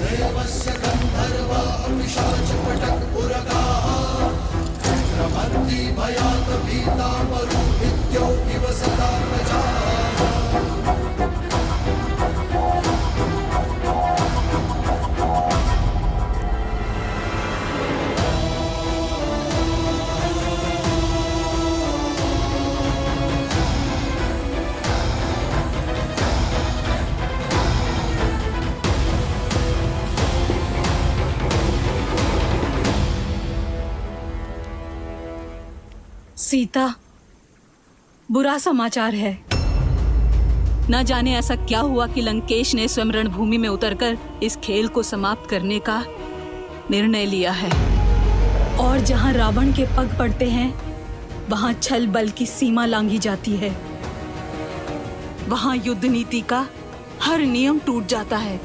देवस्य गन्धर्वा पिशाचपटकपुरगाः रमन्ति भयात् भीता मरुभिद्यौ इव सदा प्रजाः। सीता, बुरा समाचार है। न जाने ऐसा क्या हुआ कि लंकेश ने स्वयं रणभूमि में उतरकर इस खेल को समाप्त करने का निर्णय लिया है। और जहां रावण के पग पड़ते हैं, वहां छल बल की सीमा लांघी जाती है। वहां युद्ध नीति का हर नियम टूट जाता है।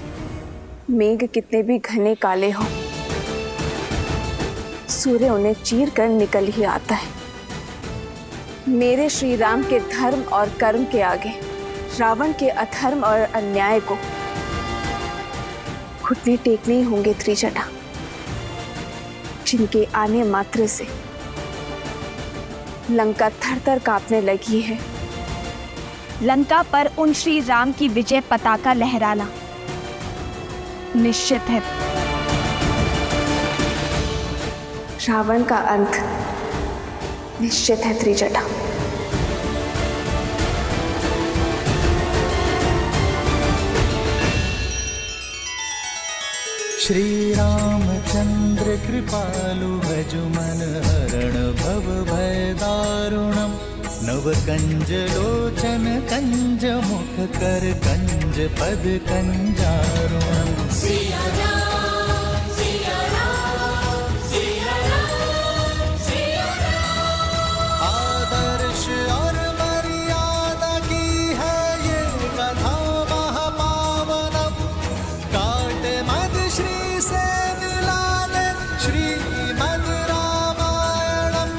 मेघ कितने भी घने काले हों, सूर्य उन्हें चीर कर निकल ही आता है। मेरे श्री राम के धर्म और कर्म के आगे रावण के अधर्म और अन्याय को घुटने टेकने ही होंगे त्रिजटा, जिनके आने मात्र से लंका थर-थर कांपने लगी है। लंका पर उन श्री राम की विजय पताका लहराना निश्चित है। रावण का अंत निश्चित है त्रिजटा। श्री रामचंद्र कृपालु भजुमन हरण भव भय दारुणम नव कंज लोचन कंज मुख कर कंज पद कंजारुणम। आदर्श और मर्यादा की है ये कथा महापावनम। काट मद श्री से मिलाने श्रीमद् रामायणम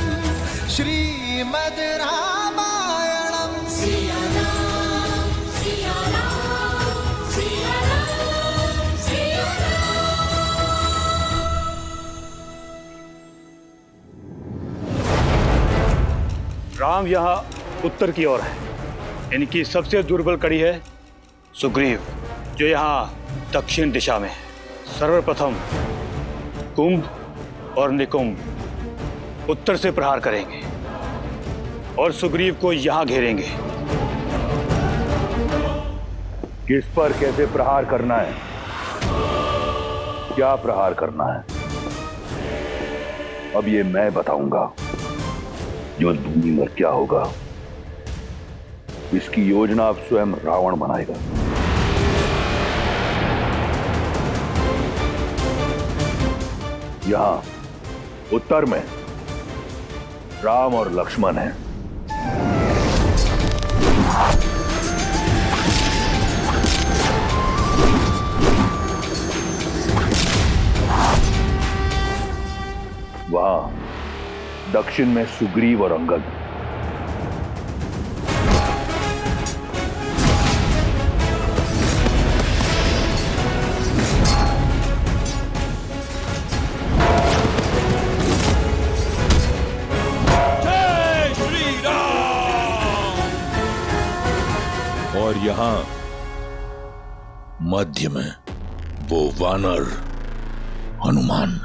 श्रीमद् रामायणम। सिया राम सिया राम सिया राम सिया राम यहाँ उत्तर की ओर है। इनकी सबसे दुर्बल कड़ी है सुग्रीव, जो यहाँ दक्षिण दिशा में है। सर्वप्रथम कुंभ और निकुंभ उत्तर से प्रहार करेंगे और सुग्रीव को यहाँ घेरेंगे। किस पर कैसे प्रहार करना है, क्या प्रहार करना है, अब ये मैं बताऊंगा। युद्ध भूमि में क्या होगा, इसकी योजना अब स्वयं रावण बनाएगा। यहां उत्तर में राम और लक्ष्मण हैं। वहां दक्षिण में सुग्रीव और अंगद। जय श्री राम। और यहां मध्य में वो वानर हनुमान।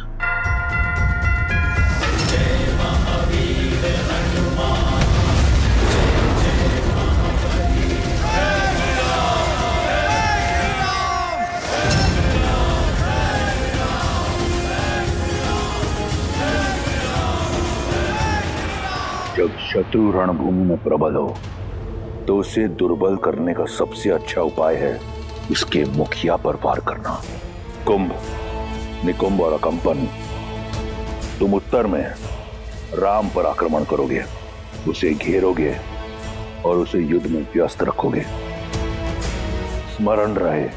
जब शत्रु रणभूमि में प्रबल हो तो उसे दुर्बल करने का सबसे अच्छा उपाय है उसके मुखिया पर वार करना। कुंभ, निकुंभ और अकंपन, तुम उत्तर में राम पर आक्रमण करोगे, उसे घेरोगे और उसे युद्ध में व्यस्त रखोगे। स्मरण रहे,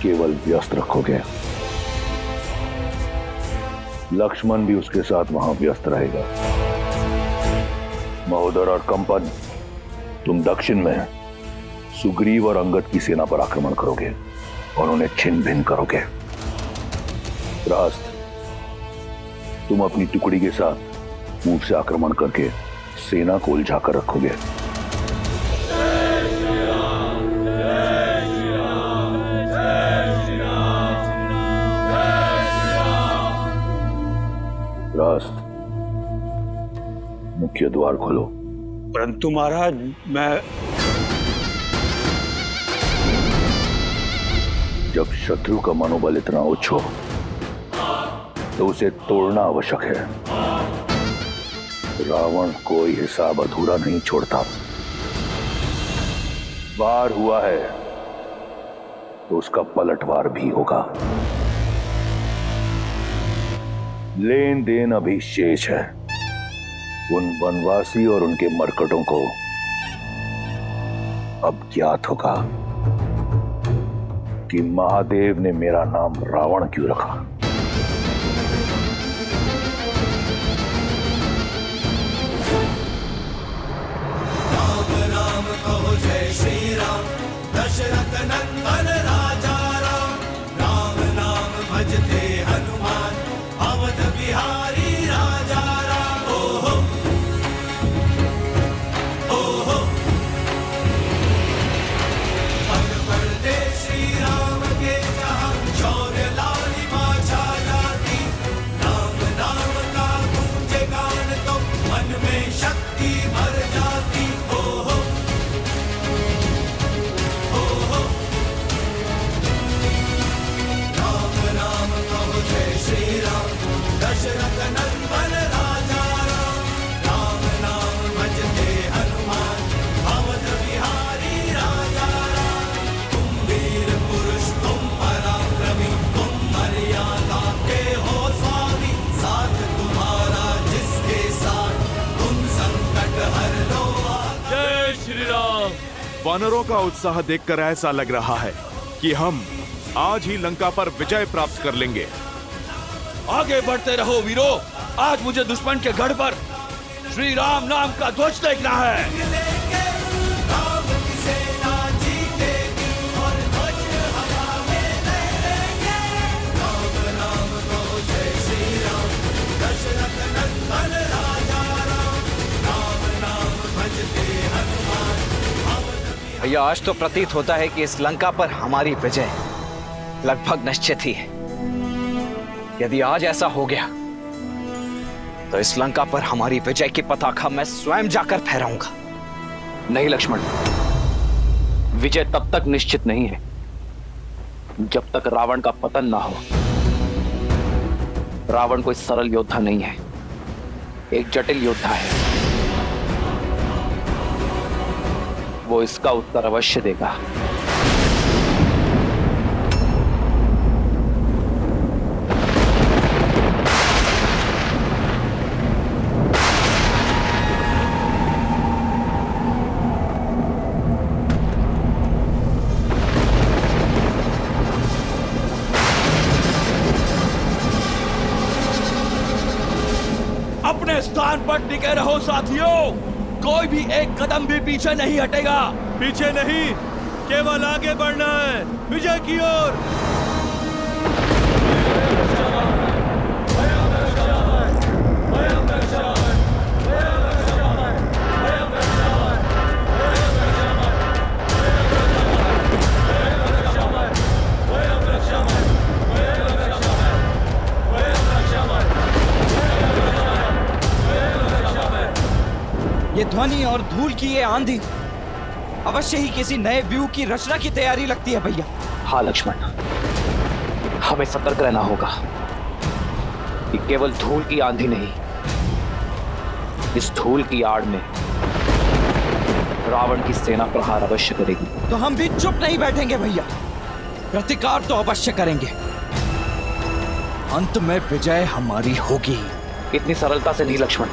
केवल व्यस्त रखोगे। लक्ष्मण भी उसके साथ वहां व्यस्त रहेगा। महोदर और कंपन, तुम दक्षिण में सुग्रीव और अंगद की सेना पर आक्रमण करोगे और उन्हें छिन्न भिन्न करोगे। रास्त, तुम अपनी टुकड़ी के साथ पूर्व से आक्रमण करके सेना को उलझाकर रखोगे। रास्त, मुख्य द्वार खोलो। परंतु महाराज, मैं जब शत्रु का मनोबल इतना उच्च हो तो उसे तोड़ना आवश्यक है। रावण कोई हिसाब अधूरा नहीं छोड़ता। वार हुआ है तो उसका पलटवार भी होगा। लेन देन अभी शेष है। उन वनवासी और उनके मरकटों को अब ज्ञात होगा कि महादेव ने मेरा नाम रावण क्यों रखा। राम राम कहो जय श्री राम, दशरथ नंदन राजा राम। राम नाम भजते हनुमान, अवध बिहारी राजा राम। ओहो ओहो, पल पल दे श्री राम के जहां, शौर्य लालिमा छा जाती। राम नाम का गूंजे गान तो मन में शक्ति भर जाती। ओहो ओहो, राम राम कहो जय श्री राम, दशरथ नंदन राजा राम। राम नाम भजते हनुमान, अवध बिहारी राजा राम। तुम वीर पुरुष, तुम पराक्रमी, तुम मर्यादा के हो स्वामी। साथ तुम्हारा जिसके साथ, तुम संकट हर लो। जय श्री राम। वानरों का उत्साह देखकर ऐसा लग रहा है कि हम आज ही लंका पर विजय प्राप्त कर लेंगे। आगे बढ़ते रहो वीरों। आज मुझे दुश्मन के गढ़ पर श्री राम नाम का ध्वज देखना है। राम की सेना जीतेगी और ध्वज हवा में लहरेंगे। राम राम कहो जय श्री राम, दशरथ नंदन राजा राम। राम नाम भजते हनुमान, भैया, आज तो प्रतीत होता है कि इस लंका पर हमारी विजय लगभग निश्चित ही है। यदि आज ऐसा हो गया तो इस लंका पर हमारी विजय की पताका मैं स्वयं जाकर फहराऊंगा। नहीं लक्ष्मण, विजय तब तक निश्चित नहीं है जब तक रावण का पतन ना हो। रावण कोई सरल योद्धा नहीं है, एक जटिल योद्धा है। वो इसका उत्तर अवश्य देगा। अपने स्थान पर टिके रहो साथियों। कोई भी एक कदम भी पीछे नहीं हटेगा। पीछे नहीं, केवल आगे बढ़ना है, विजय की ओर। ये ध्वनि और धूल की ये आंधी अवश्य ही किसी नए व्यूह की रचना की तैयारी लगती है भैया। हाँ लक्ष्मण, हमें सतर्क रहना होगा कि केवल धूल की आंधी नहीं, इस धूल की आड़ में रावण की सेना प्रहार अवश्य करेगी। तो हम भी चुप नहीं बैठेंगे भैया, प्रतिकार तो अवश्य करेंगे। अंत में विजय हमारी होगी। इतनी सरलता से नहीं लक्ष्मण,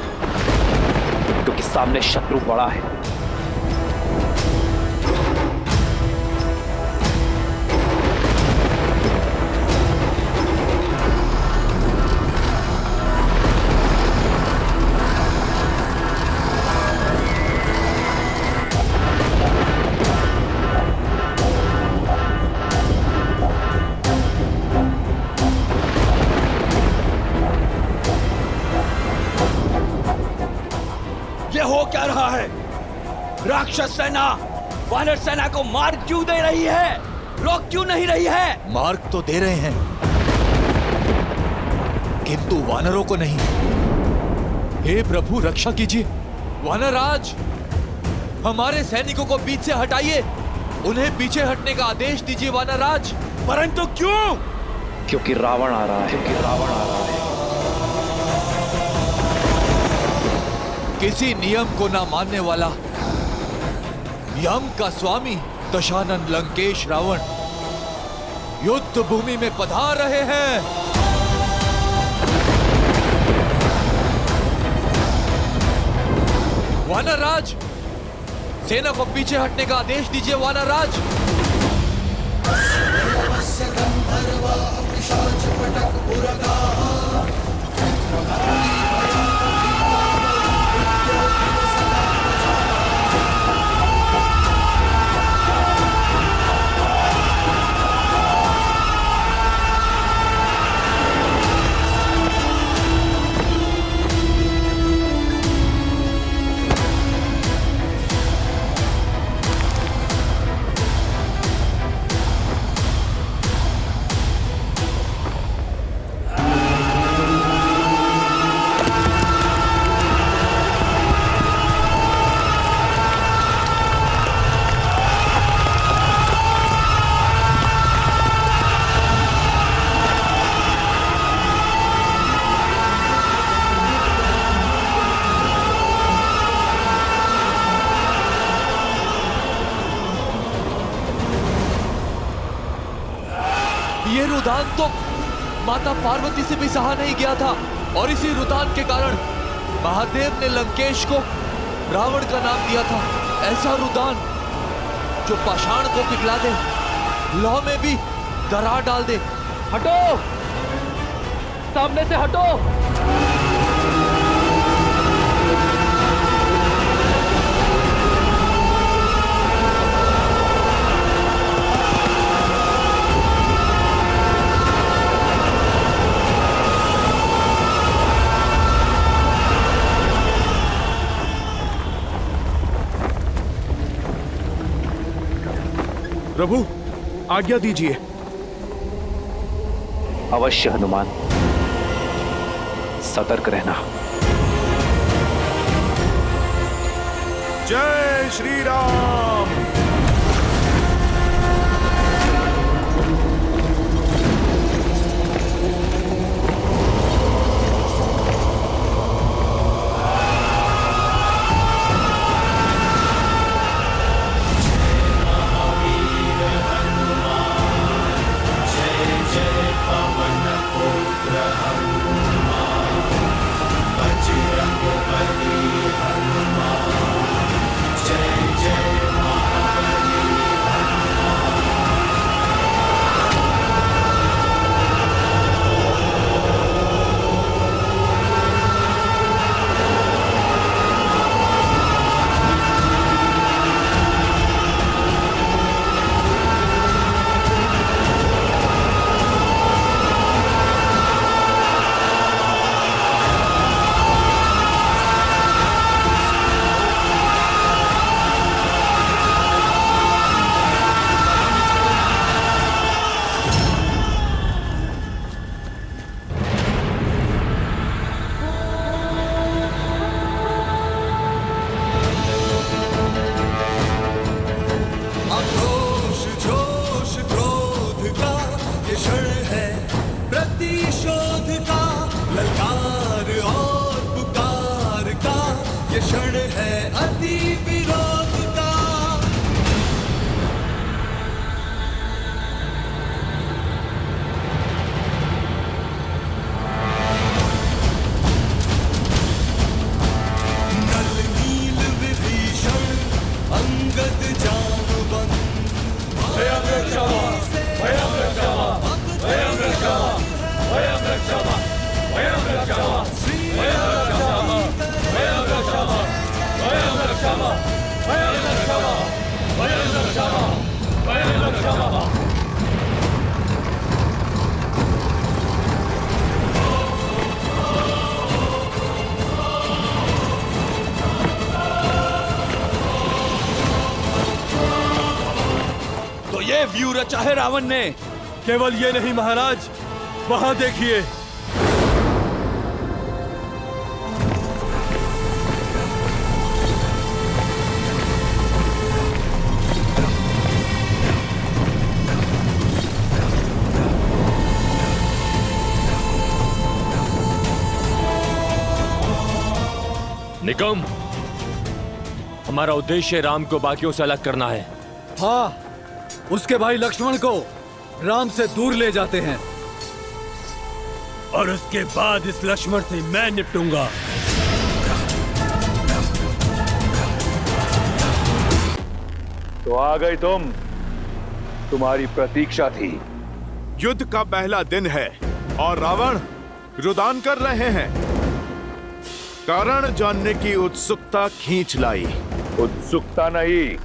क्योंकि सामने शत्रु बड़ा है। राक्षस सेना वानर सेना को मार क्यों दे रही है? रोक क्यों नहीं रही है? मार्ग तो दे रहे हैं, किंतु वानरों को नहीं। हे प्रभु, रक्षा कीजिए। वानरराज, हमारे सैनिकों को बीच से हटाइए, उन्हें पीछे हटने का आदेश दीजिए वानरराज। परंतु क्यों? क्योंकि रावण आ रहा है। किसी नियम को ना मानने वाला यम का स्वामी दशानन लंकेश रावण युद्ध भूमि में पधार रहे हैं। वानरराज, सेना को पीछे हटने का आदेश दीजिए वानरराज। ये रुदान तो माता पार्वती से भी सहा नहीं गया था, और इसी रुदान के कारण महादेव ने लंकेश को रावण का नाम दिया था। ऐसा रुदान जो पाषाण को पिघला दे, लौ में भी दरार डाल दे। हटो, सामने से हटो। प्रभु, आज्ञा दीजिए। अवश्य हनुमान, सतर्क रहना। जय श्री राम। भयं रक्षामः क्यों रचा है रावण ने? केवल ये नहीं महाराज, वहां देखिए। निकम, हमारा उद्देश्य राम को बाकियों से अलग करना है। हाँ, उसके भाई लक्ष्मण को राम से दूर ले जाते हैं और उसके बाद इस लक्ष्मण से मैं निपटूंगा। तो आ गई तुम, तुम्हारी प्रतीक्षा थी। युद्ध का पहला दिन है और रावण रुदान कर रहे हैं। कारण जानने की उत्सुकता खींच लाई। उत्सुकता नहीं,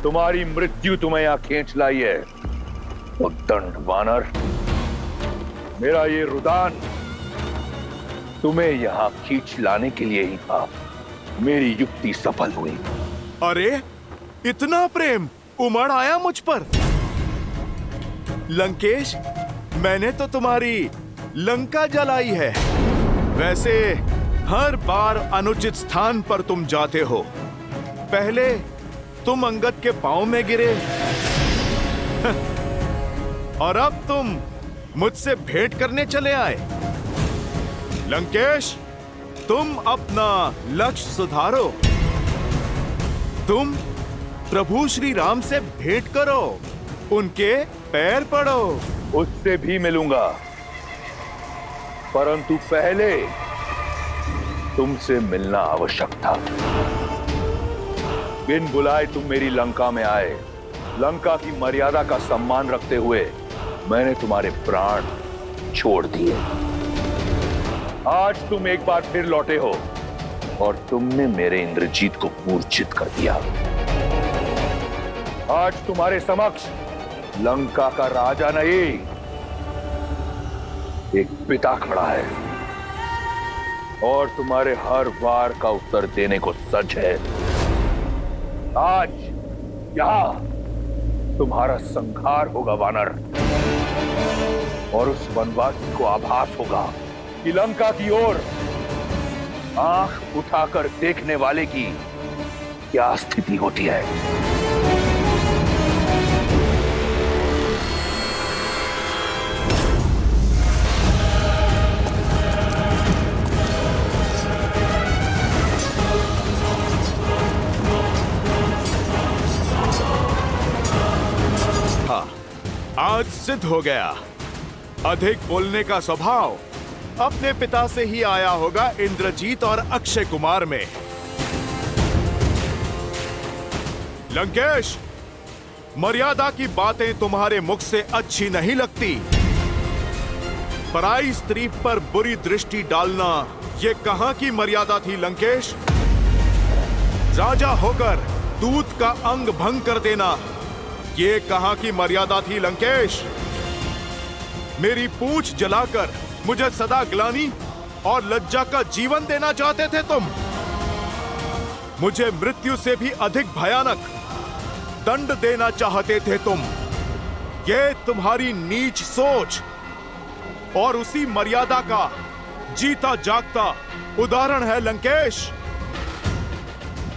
तुम्हारी मृत्यु तुम्हें यहां खींच लाई है। उद्दंड वानर, मेरा ये रुदान तुम्हें यहां खींच लाने के लिए ही था। मेरी युक्ति सफल हुई। अरे, इतना प्रेम उमड़ आया मुझ पर। लंकेश, मैंने तो तुम्हारी लंका जलाई है। वैसे हर बार अनुचित स्थान पर तुम जाते हो। पहले तुम अंगद के पांव में गिरे और अब तुम मुझसे भेंट करने चले आए। लंकेश, तुम अपना लक्ष्य सुधारो। तुम प्रभु श्री राम से भेंट करो, उनके पैर पड़ो। उससे भी मिलूंगा, परंतु पहले तुमसे मिलना आवश्यक था। बिन बुलाए तुम मेरी लंका में आए। लंका की मर्यादा का सम्मान रखते हुए मैंने तुम्हारे प्राण छोड़ दिए। आज तुम एक बार फिर लौटे हो और तुमने मेरे इंद्रजीत को मूर्छित कर दिया। आज तुम्हारे समक्ष लंका का राजा नहीं, एक पिता खड़ा है और तुम्हारे हर वार का उत्तर देने को सच है। आज यहां तुम्हारा संहार होगा वानर, और उस वनवासी को आभास होगा कि लंका की ओर आंख उठाकर देखने वाले की क्या स्थिति होती है। आज सिद्ध हो गया, अधिक बोलने का स्वभाव अपने पिता से ही आया होगा इंद्रजीत और अक्षय कुमार में। लंकेश, मर्यादा की बातें तुम्हारे मुख से अच्छी नहीं लगती। पराई स्त्री पर बुरी दृष्टि डालना ये कहां की मर्यादा थी लंकेश? राजा होकर दूत का अंग भंग कर देना ये कहां की मर्यादा थी लंकेश? मेरी पूंछ जलाकर मुझे सदा ग्लानि और लज्जा का जीवन देना चाहते थे तुम। मुझे मृत्यु से भी अधिक भयानक दंड देना चाहते थे तुम। ये तुम्हारी नीच सोच और उसी मर्यादा का जीता जागता उदाहरण है लंकेश।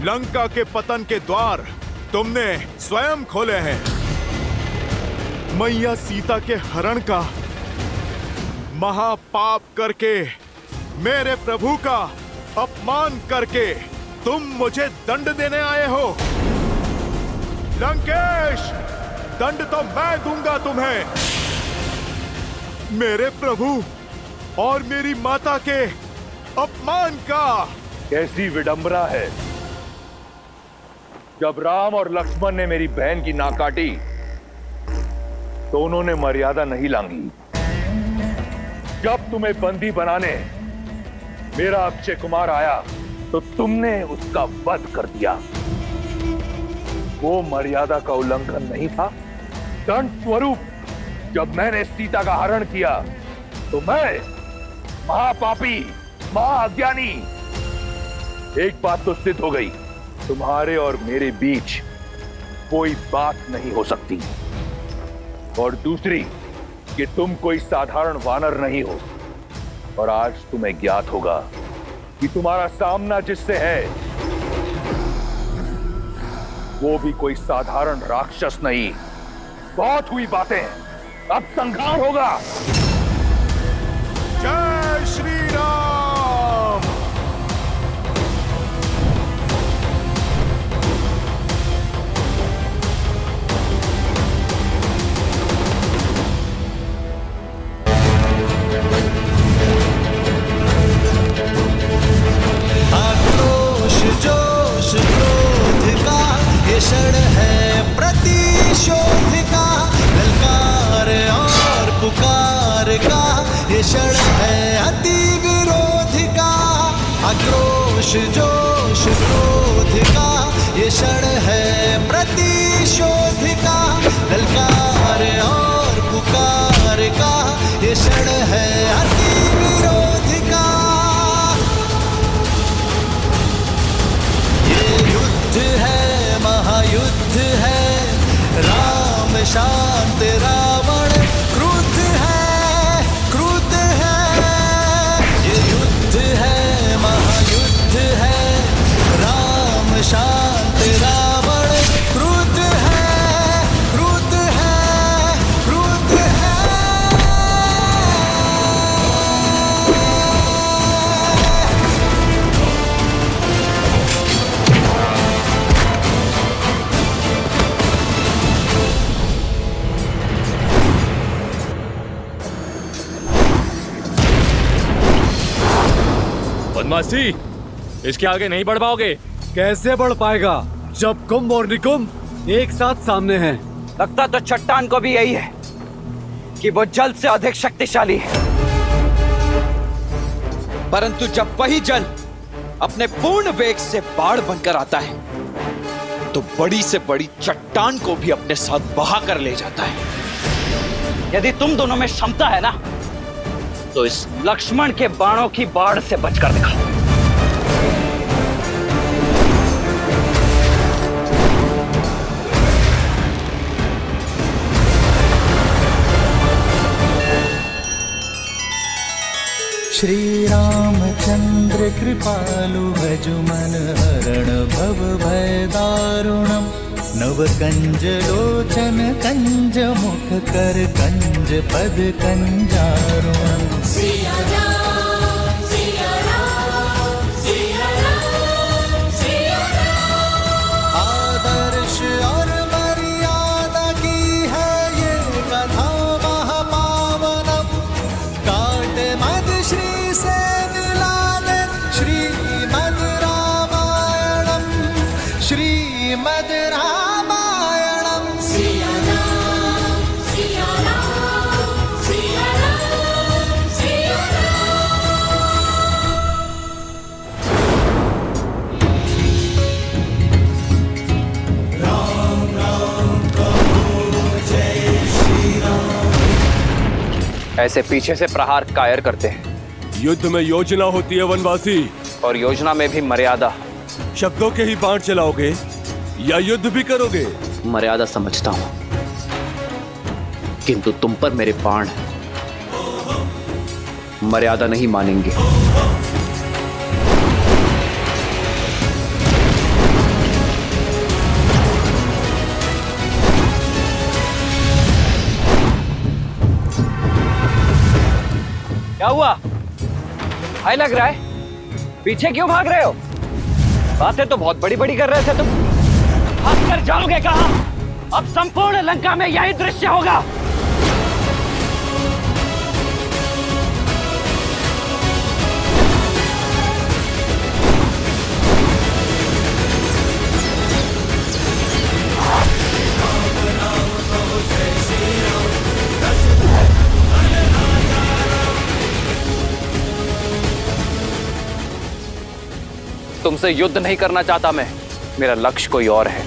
लंका के पतन के द्वार तुमने स्वयं खोले हैं। मैया सीता के हरण का महापाप करके, मेरे प्रभु का अपमान करके तुम मुझे दंड देने आए हो। लंकेश, दंड तो मैं दूंगा तुम्हें। मेरे प्रभु और मेरी माता के अपमान का। कैसी विडंबना है, जब राम और लक्ष्मण ने मेरी बहन की नाक काटी तो उन्होंने मर्यादा नहीं लांघी। जब तुम्हें बंदी बनाने मेरा अक्षय कुमार आया तो तुमने उसका वध कर दिया। वो मर्यादा का उल्लंघन नहीं था। दंड स्वरूप जब मैंने सीता का हरण किया तो मैं महापापी, महाअज्ञानी। एक बात तो सिद्ध हो गई, तुम्हारे और मेरे बीच कोई बात नहीं हो सकती। और दूसरी कि तुम कोई साधारण वानर नहीं हो। और आज तुम्हें ज्ञात होगा कि तुम्हारा सामना जिससे है वो भी कोई साधारण राक्षस नहीं। बहुत हुई बातें, अब संहार होगा। जय श्री राम। आक्रोश जोश क्रोध का ये क्षण है प्रतिशोध का, ललकार और पुकार का ये क्षण है अति विरोध का। आक्रोश जोश क्रोध का ये क्षण है प्रतिशोध का, ललकार और पुकार का ये क्षण है अति विरोध का। युद्ध है महायुद्ध है, राम शांत रावण क्रुद्ध है क्रुद्ध है। ये युद्ध है महायुद्ध है, राम शांत रावण क्रुद्ध है क्रुद्ध है क्रुद्ध है। बदमाशी, इसके आगे नहीं बढ़ पाओगे। कैसे बढ़ पाएगा जब कुंभ और निकुंभ एक साथ सामने हैं? लगता तो चट्टान को भी यही है कि वो जल से अधिक शक्तिशाली है, परंतु जब वही जल अपने पूर्ण वेग से बाढ़ बनकर आता है तो बड़ी से बड़ी चट्टान को भी अपने साथ बहा कर ले जाता है। यदि तुम दोनों में क्षमता है ना, तो इस लक्ष्मण के बाणों की बाढ़ से बचकर दिखाओ। श्री रामचंद्र कृपालु भजु मन हरण भव भय दारुणम, नव कंज लोचन कंज मुख कर कंज पद कंजारुणम। सिया राम सिया राम सिया राम सिया राम। आदर्श और मर्यादा की है ये कथा महापावनम, काट मद श्री से मिला दे श्रीमद् रामायणम श्रीमद् रामायणम। सिया राम सिया राम सिया राम सिया राम राम कहो जय श्री राम। ऐसे पीछे से प्रहार कायर करते हैं। युद्ध में योजना होती है वनवासी, और योजना में भी मर्यादा। शब्दों के ही बाण चलाओगे या युद्ध भी करोगे? मर्यादा समझता हूं, किंतु तुम पर मेरे बाण मर्यादा नहीं मानेंगे। क्या हुआ? हाय लग रहा है, पीछे क्यों भाग रहे हो? बातें तो बहुत बड़ी बड़ी कर रहे थे तुम। भाग कर जाओगे कहां? अब संपूर्ण लंका में यही दृश्य होगा। तुमसे युद्ध नहीं करना चाहता मैं, मेरा लक्ष्य कोई और है।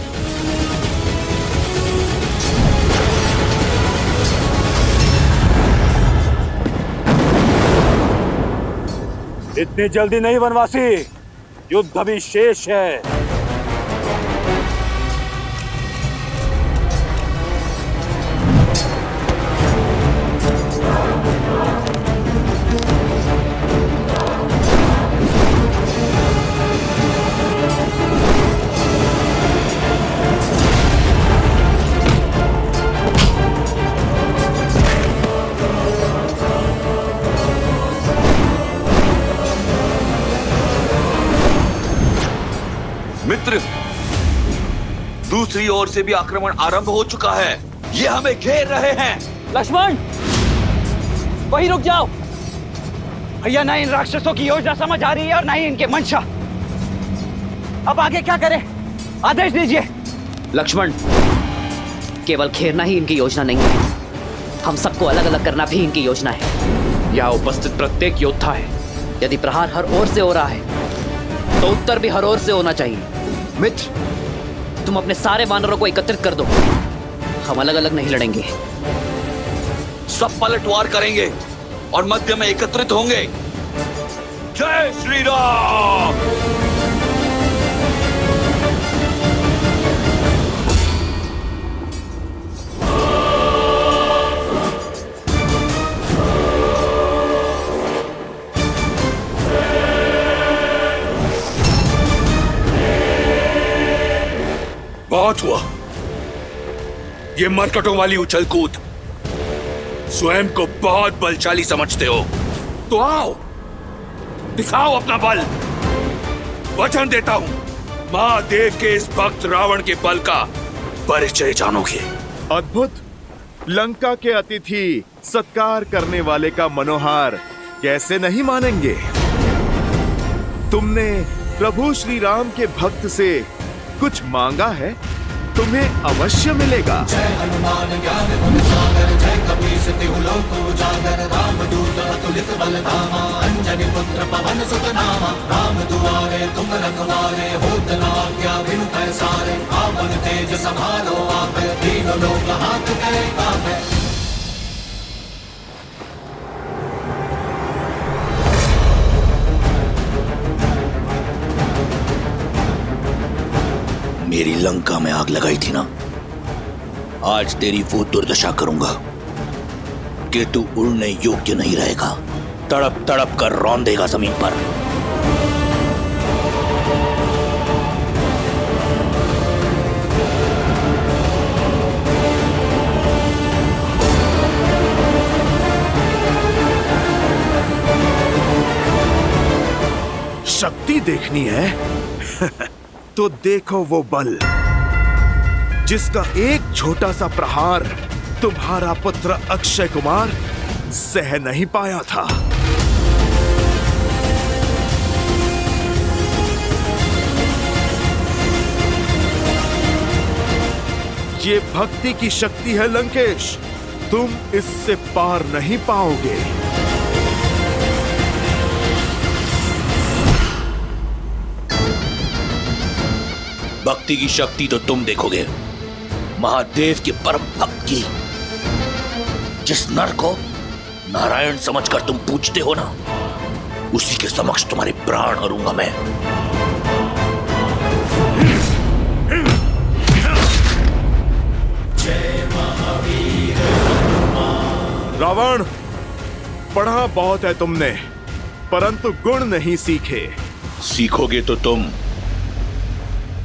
इतनी जल्दी नहीं वनवासी, युद्ध अभी शेष है। मित्र, दूसरी ओर से भी आक्रमण आरंभ हो चुका है। ये हमें घेर रहे हैं। लक्ष्मण, वहीं रुक जाओ। भैया, ना इन राक्षसों की योजना समझ आ रही है और ना ही इनके मंशा। अब आगे क्या करें? आदेश दीजिए। लक्ष्मण, केवल घेरना ही इनकी योजना नहीं है, हम सबको अलग अलग करना भी इनकी योजना है। यहाँ उपस्थित प्रत्येक योद्धा है, यदि प्रहार हर ओर से हो रहा है तो उत्तर भी हर ओर से होना चाहिए। मित्र, तुम अपने सारे वानरों को एकत्रित कर दो, हम अलग अलग नहीं लड़ेंगे। सब पलटवार करेंगे और मध्य में एकत्रित होंगे। जय श्री राम। बहुत हुआ ये मरकटों वाली उछल कूद। स्वयं को बहुत बलशाली समझते हो तो आओ, दिखाओ अपना बल। वचन देता हूं, महादेव के इस भक्त रावण के बल का परिचय जानोगे। अद्भुत। लंका के अतिथि सत्कार करने वाले का मनोहार कैसे नहीं मानेंगे। तुमने प्रभु श्री राम के भक्त से कुछ मांगा है, तुम्हें अवश्य मिलेगा। जय हनुमान ज्ञान गुण सागर, जय कपीस तिहु लोक उजागर, रामदूत अतुलित बल धामा, अंजनी पुत्र पवन सुत नामा। राम दुआरे तुम रखवारे, होत न आज्ञा बिनु पैसारे। आपन तेज संभालो आप, तीनों लोक हाथ करे कापे। मेरी लंका में आग लगाई थी ना, आज तेरी वो दुर्दशा करूंगा कि तू उड़ने योग्य नहीं रहेगा। तड़प तड़प कर रौंदेगा जमीन पर। शक्ति देखनी है तो देखो वो बल जिसका एक छोटा सा प्रहार तुम्हारा पुत्र अक्षय कुमार सह नहीं पाया था। ये भक्ति की शक्ति है लंकेश, तुम इससे पार नहीं पाओगे। भक्ति की शक्ति तो तुम देखोगे, महादेव के परम भक्त की। जिस नर को नारायण समझकर तुम पूजते हो ना, उसी के समक्ष तुम्हारे प्राण हरूंगा मैं। जय महावीर हनुमान। रावण, पढ़ा बहुत है तुमने, परंतु गुण नहीं सीखे। सीखोगे तो तुम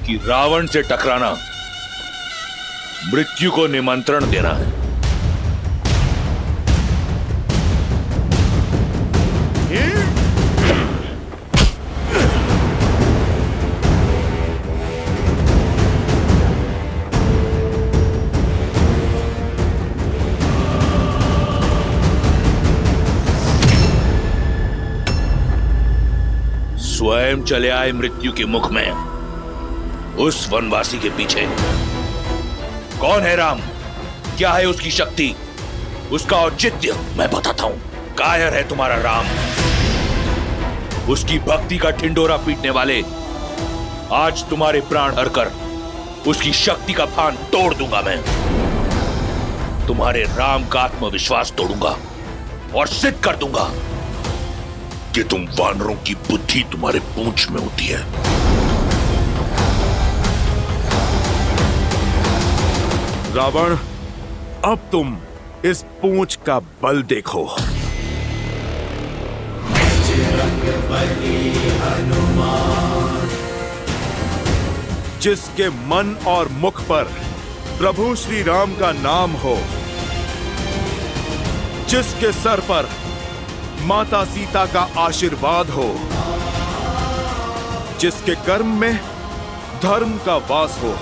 कि रावण से टकराना मृत्यु को निमंत्रण देना है। स्वयं चले आए मृत्यु के मुख में, उस वनवासी के पीछे। कौन है राम? क्या है उसकी शक्ति, उसका औचित्य? मैं बताता हूं। कायर है तुम्हारा राम। उसकी भक्ति का ठिंडोरा पीटने वाले आज तुम्हारे प्राण हरकर उसकी शक्ति का भान तोड़ दूंगा मैं। तुम्हारे राम का आत्मविश्वास तोड़ूंगा और सिद्ध कर दूंगा कि तुम वानरों की बुद्धि तुम्हारे पूंछ में होती है। रावण, अब तुम इस पूंछ का बल देखो। हनुमान। जिसके मन और मुख पर प्रभु श्री राम का नाम हो, जिसके सर पर माता सीता का आशीर्वाद हो, जिसके कर्म में धर्म का वास हो।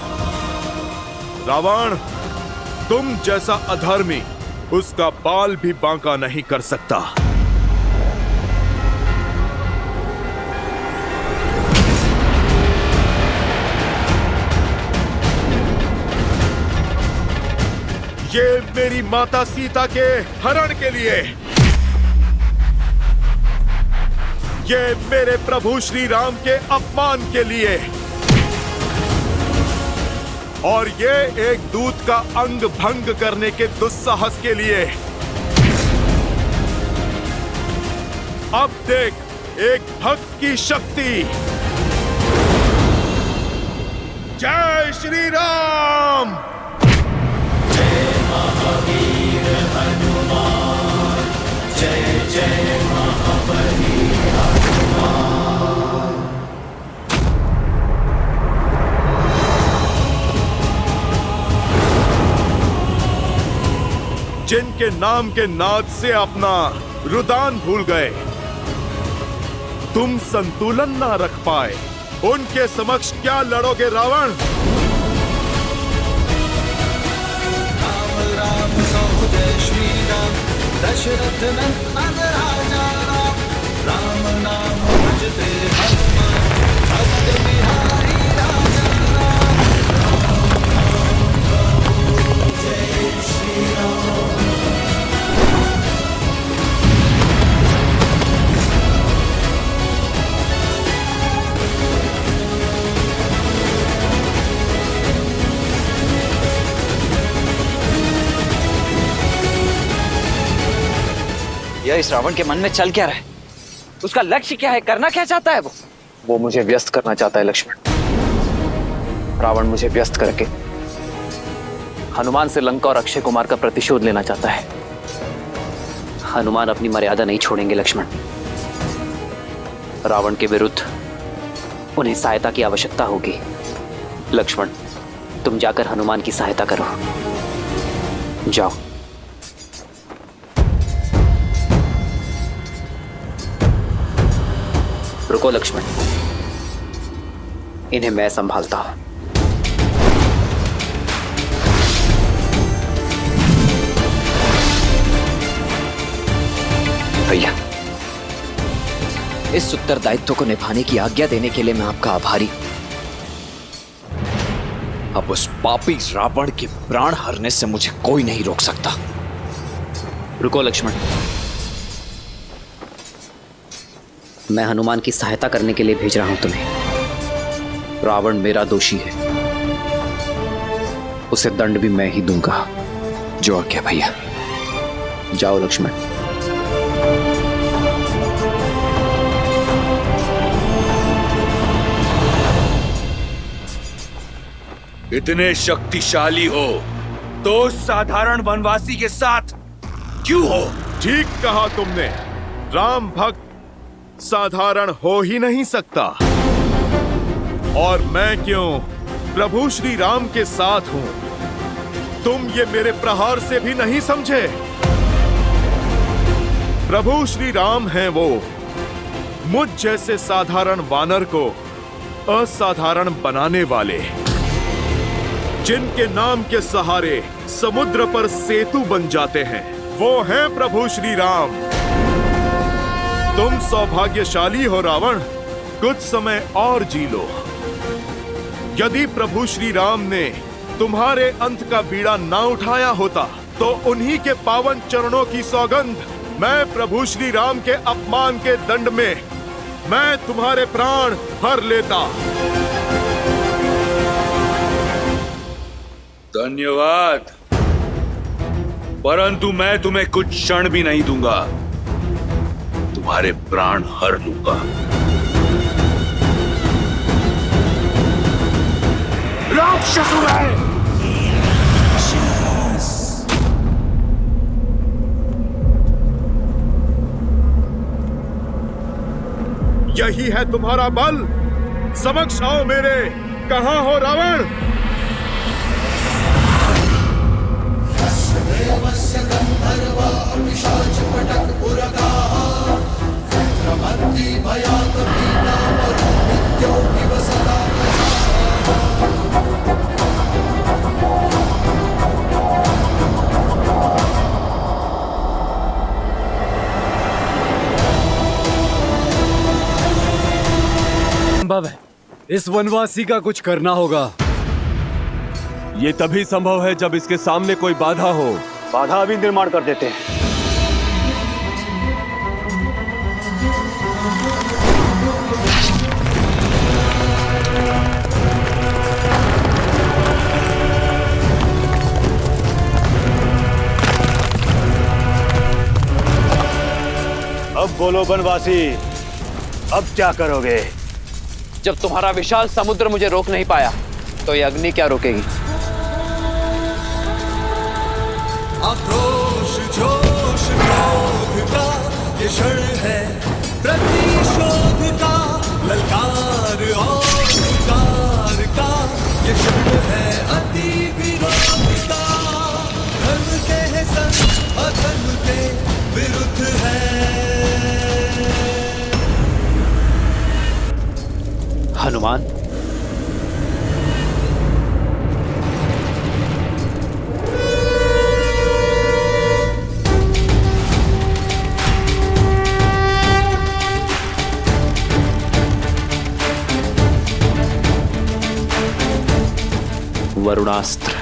रावण, तुम जैसा अधर्मी उसका बाल भी बांका नहीं कर सकता। ये मेरी माता सीता के हरण के लिए, ये मेरे प्रभु श्री राम के अपमान के लिए, और ये एक दूत का अंग भंग करने के दुस्साहस के लिए। अब देख एक भक्त की शक्ति। जय श्री राम। महावीर हनुमान, जय जय महाबली हनुमान। जिनके नाम के नाद से अपना रुदान भूल गए, तुम संतुलन ना रख पाए, उनके समक्ष क्या लड़ोगे रावण? राम कहु जय श्री राम, दशरथ नंदन राजा राम। राम नाम भजते हनुमान, भक्त बिहारी राजा राम। राम कहु जय श्री राम। यह इस रावण के मन में चल क्या रहा है? उसका लक्ष्य क्या है? करना क्या चाहता है वो मुझे व्यस्त करना चाहता है लक्ष्मण। रावण मुझे व्यस्त करके हनुमान से लंका और अक्षय कुमार का प्रतिशोध लेना चाहता है। हनुमान अपनी मर्यादा नहीं छोड़ेंगे लक्ष्मण। रावण के विरुद्ध उन्हें सहायता की आवश्यकता होगी। लक्ष्मण, तुम जाकर हनुमान की सहायता करो। जाओ। रुको लक्ष्मण, इन्हें मैं संभालता हूं। भैया, इस उत्तरदायित्व को निभाने की आज्ञा देने के लिए मैं आपका आभारी हूं। अब उस पापी रावण के प्राण हरने से मुझे कोई नहीं रोक सकता। रुको लक्ष्मण, मैं हनुमान की सहायता करने के लिए भेज रहा हूं तुम्हें। रावण मेरा दोषी है, उसे दंड भी मैं ही दूंगा। जो आज्ञा भैया। जाओ लक्ष्मण। इतने शक्तिशाली हो तो साधारण वनवासी के साथ क्यों हो? ठीक कहा तुमने। राम भक्त साधारण हो ही नहीं सकता। और मैं क्यों प्रभु श्री राम के साथ हूं। तुम ये मेरे प्रहार से भी नहीं समझे। प्रभु श्री राम हैं वो, मुझ जैसे साधारण वानर को असाधारण बनाने वाले, जिनके नाम के सहारे समुद्र पर सेतु बन जाते हैं, वो हैं प्रभु श्री राम। तुम सौभाग्यशाली हो रावण, कुछ समय और जी लो। यदि प्रभु श्री राम ने तुम्हारे अंत का बीड़ा ना उठाया होता तो उन्हीं के पावन चरणों की सौगंध, मैं प्रभु श्री राम के अपमान के दंड में मैं तुम्हारे प्राण हर लेता। धन्यवाद, परंतु मैं तुम्हें कुछ क्षण भी नहीं दूंगा। तुम्हारे प्राण हर लूंगा। राक्षस है। यही है तुम्हारा बल? समक्ष आओ मेरे। कहां हो रावण? इस वनवासी का कुछ करना होगा। ये तभी संभव है जब इसके सामने कोई बाधा हो। बाधा अभी निर्माण कर देते हैं। अब बोलो वनवासी, अब क्या करोगे? जब तुम्हारा विशाल समुद्र मुझे रोक नहीं पाया तो ये अग्नि क्या रोकेगी? आक्रोश जोश क्रोध का ये क्षण है, प्रतिशोध का ललकार और शिकार का ये क्षण है, अति विरोध का। धर्म के संग अधर्म के विरुद्ध है। हनुमान, वरुणास्त्र।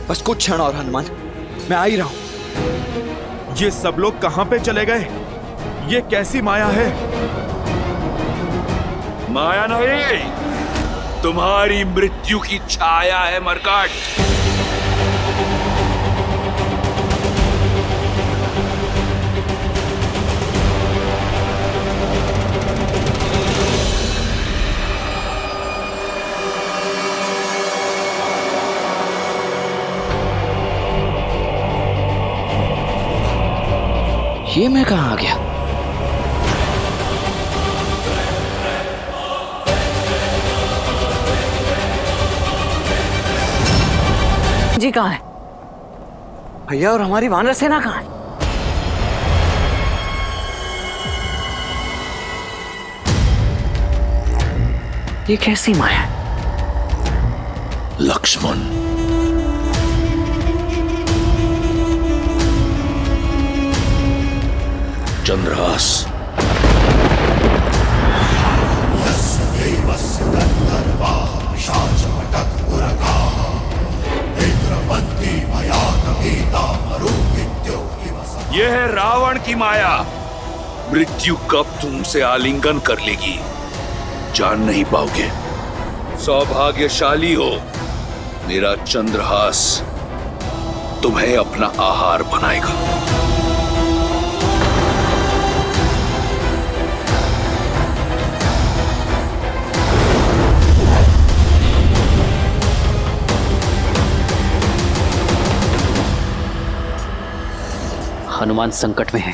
बस कुछ क्षण और हनुमान, मैं आ ही रहा हूं। ये सब लोग कहां पे चले गए? ये कैसी माया है? माया नहीं, तुम्हारी मृत्यु की छाया है मरकट। ये मैं कहां आ गया? जी कहां है भैया? और हमारी वानर सेना कहां है? ये कैसी माया है? लक्ष्मण, चंद्रहास, यह है रावण की माया। मृत्यु कब तुमसे आलिंगन कर लेगी जान नहीं पाओगे। सौभाग्यशाली हो, मेरा चंद्रहास तुम्हें अपना आहार बनाएगा। हनुमान संकट में है।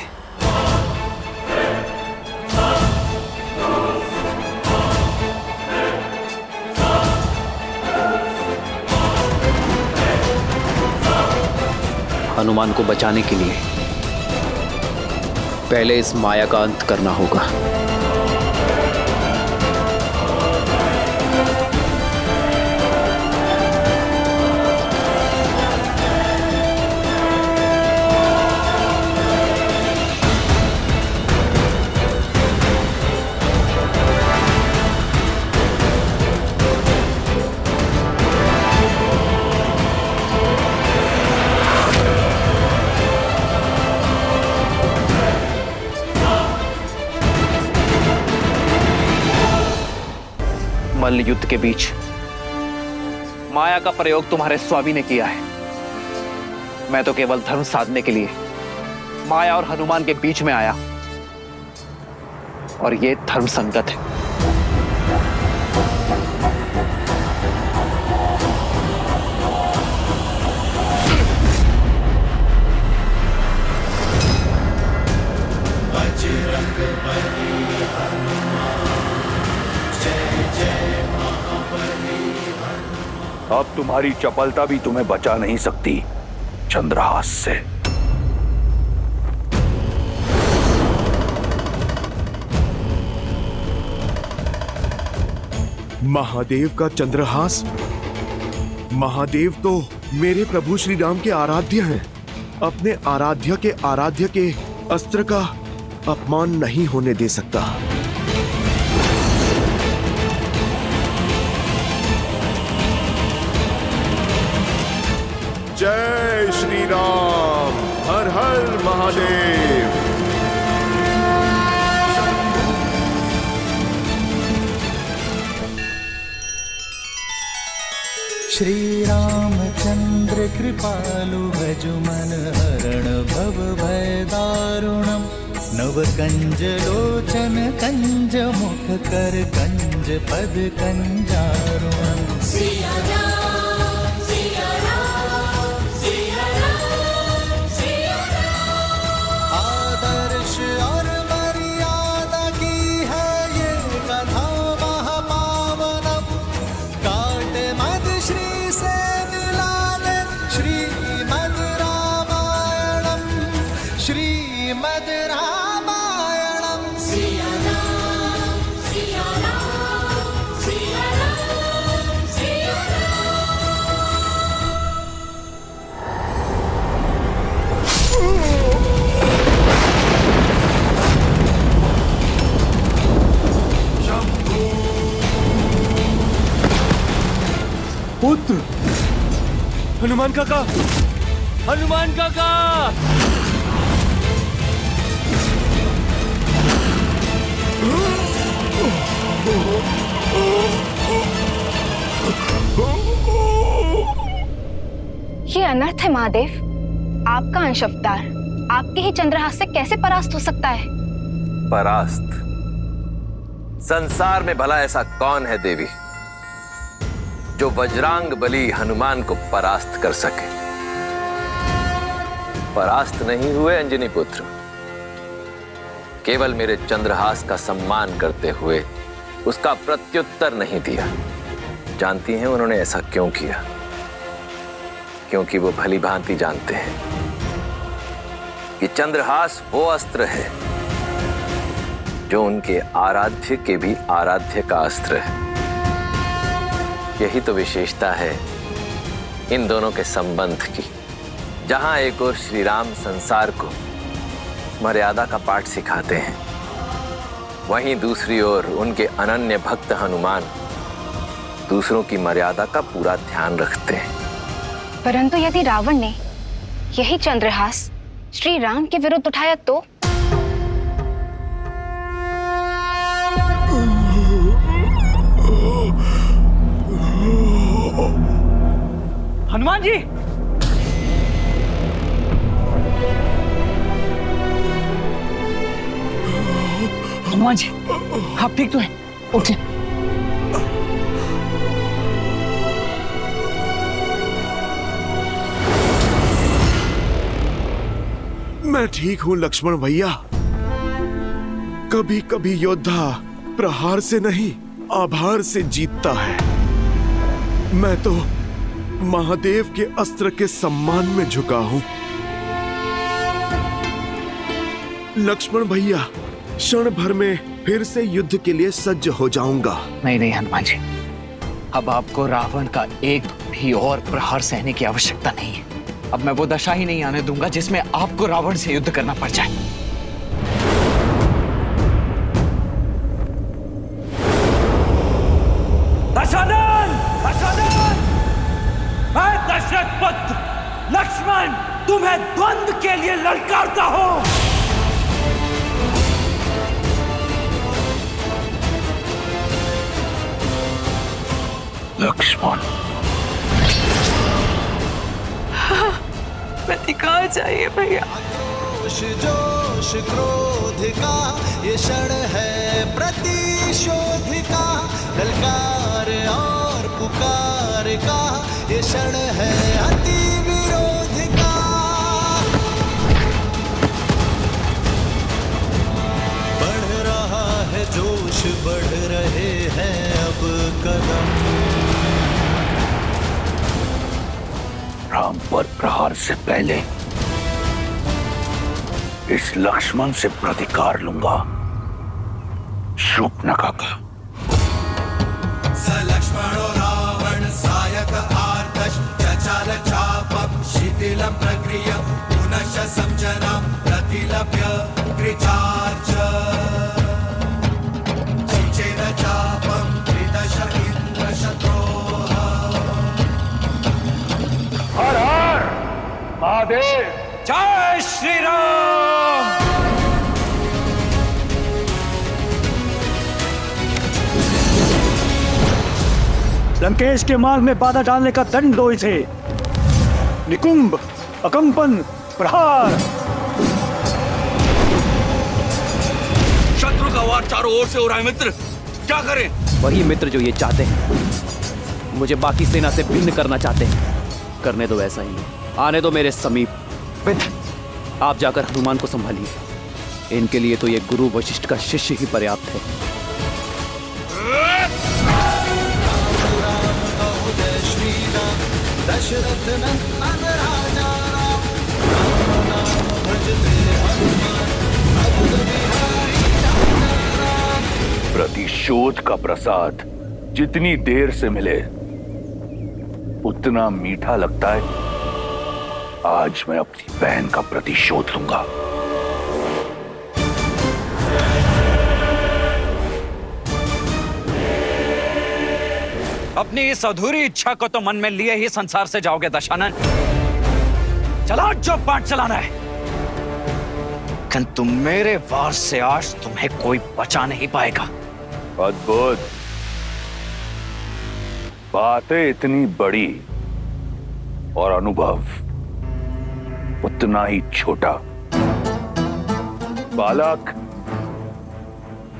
हनुमान को बचाने के लिए पहले इस माया का अंत करना होगा। मल्ल युद्ध के बीच माया का प्रयोग तुम्हारे स्वामी ने किया है। मैं तो केवल धर्म साधने के लिए माया और हनुमान के बीच में आया, और ये धर्म संगत है। बजरंग अब तुम्हारी चपलता भी तुम्हें बचा नहीं सकती चंद्रहास से। महादेव का चंद्रहास? महादेव तो मेरे प्रभु श्री राम के आराध्य हैं। अपने आराध्य के अस्त्र का अपमान नहीं होने दे सकता। जय श्री राम, हर हर महादेव। श्री रामचंद्र कृपालु भजुमन हरण भव भय दारुणम। नव कंज लोचन कंज मुख कर कंज पद कंजारुणम। सिया राम सिया राम सिया राम सिया राम। आदर्श और मर्यादा की है ये कथा महापावनम। काट मद श्री से मिला दे श्रीमद् रामायणम। श्रीमद् रामायणम। सिया राम सिया राम सिया राम सिया पुत्र हनुमान काका, हनुमान काका। ये अनर्थ है महादेव। आपका अंश अवतार आपके ही चंद्रहास से कैसे परास्त हो सकता है? परास्त? संसार में भला ऐसा कौन है देवी जो वज्रांग बली हनुमान को परास्त कर सके? परास्त नहीं हुए अंजनी पुत्र, केवल मेरे चंद्रहास का सम्मान करते हुए उसका प्रत्युत्तर नहीं दिया। जानती हैं उन्होंने ऐसा क्यों किया? क्योंकि वो भली भांति जानते हैं कि चंद्रहास वो अस्त्र है जो उनके आराध्य के भी आराध्य का अस्त्र है। यही तो विशेषता है इन दोनों के संबंध की। जहां एक ओर श्री राम संसार को मर्यादा का पाठ सिखाते हैं, वहीं दूसरी ओर उनके अनन्य भक्त हनुमान दूसरों की मर्यादा का पूरा ध्यान रखते हैं। परंतु यदि रावण ने यही चंद्रहास श्री राम के विरुद्ध उठाया तो? हनुमान जी, हनुमान जी, आप ठीक तो हैं? उठिए। मैं ठीक हूं लक्ष्मण भैया। कभी कभी योद्धा प्रहार से नहीं आभार से जीतता है। मैं तो महादेव के अस्त्र के सम्मान में झुका हूं। लक्ष्मण भैया, क्षण भर में फिर से युद्ध के लिए सज्ज हो जाऊंगा। नहीं नहीं हनुमान जी, अब आपको रावण का एक भी और प्रहार सहने की आवश्यकता नहीं है। अब मैं वो दशा ही नहीं आने दूंगा जिसमें आपको रावण से युद्ध करना पड़ जाए। दशानन! दशानन! मैं दशरथ पुत्र लक्ष्मण तुम्हें द्वंद्व के लिए ललकारता हूं। लक्ष्मण, पति कहाँ चाहिए भैया? जोश क्रोध का ये क्षण है प्रतिशोध का। ललकार और पुकार का ये क्षण है अति विरोध का। बढ़ रहा है जोश, बढ़ रहे हैं अब कदम। राम पर प्रहार से पहले इस लक्ष्मण से प्रतिकार लूंगा, शूर्पणखा का। स लक्ष्मणो रावण सायक आर्तश चचार चापम शिथिलं प्रक्रिय पुनश्च संजनं प्रतिलभ्य कृचार्च चिचेन चापम त्रिदश इंद्रशत्रोः। हर हर महादेव। जय श्री राम। लंकेश के मार्ग में बाधा डालने का दंड दो इसे। निकुंभ, अकंपन, प्रहार। शत्रु का वार चारों ओर से हो रहा है मित्र, क्या करें? वही मित्र जो ये चाहते हैं, मुझे बाकी सेना से भिन्न करना चाहते हैं। करने दो ऐसा ही, आने दो मेरे समीप। आप जाकर हनुमान को संभालिए। इनके लिए तो ये गुरु वशिष्ठ का शिष्य ही पर्याप्त है। दशरथ नंदन राजा राम, प्रतिशोध का प्रसाद जितनी देर से मिले उतना मीठा लगता है। आज मैं अपनी बहन का प्रतिशोध लूंगा। अपनी इस अधूरी इच्छा को तो मन में लिए ही संसार से जाओगे दशानन। चला जो पाठ चलाना है, किंतु मेरे वार से आज तुम्हें कोई बचा नहीं पाएगा। अद्भुत। बातें इतनी बड़ी और अनुभव उतना ही छोटा। बालक,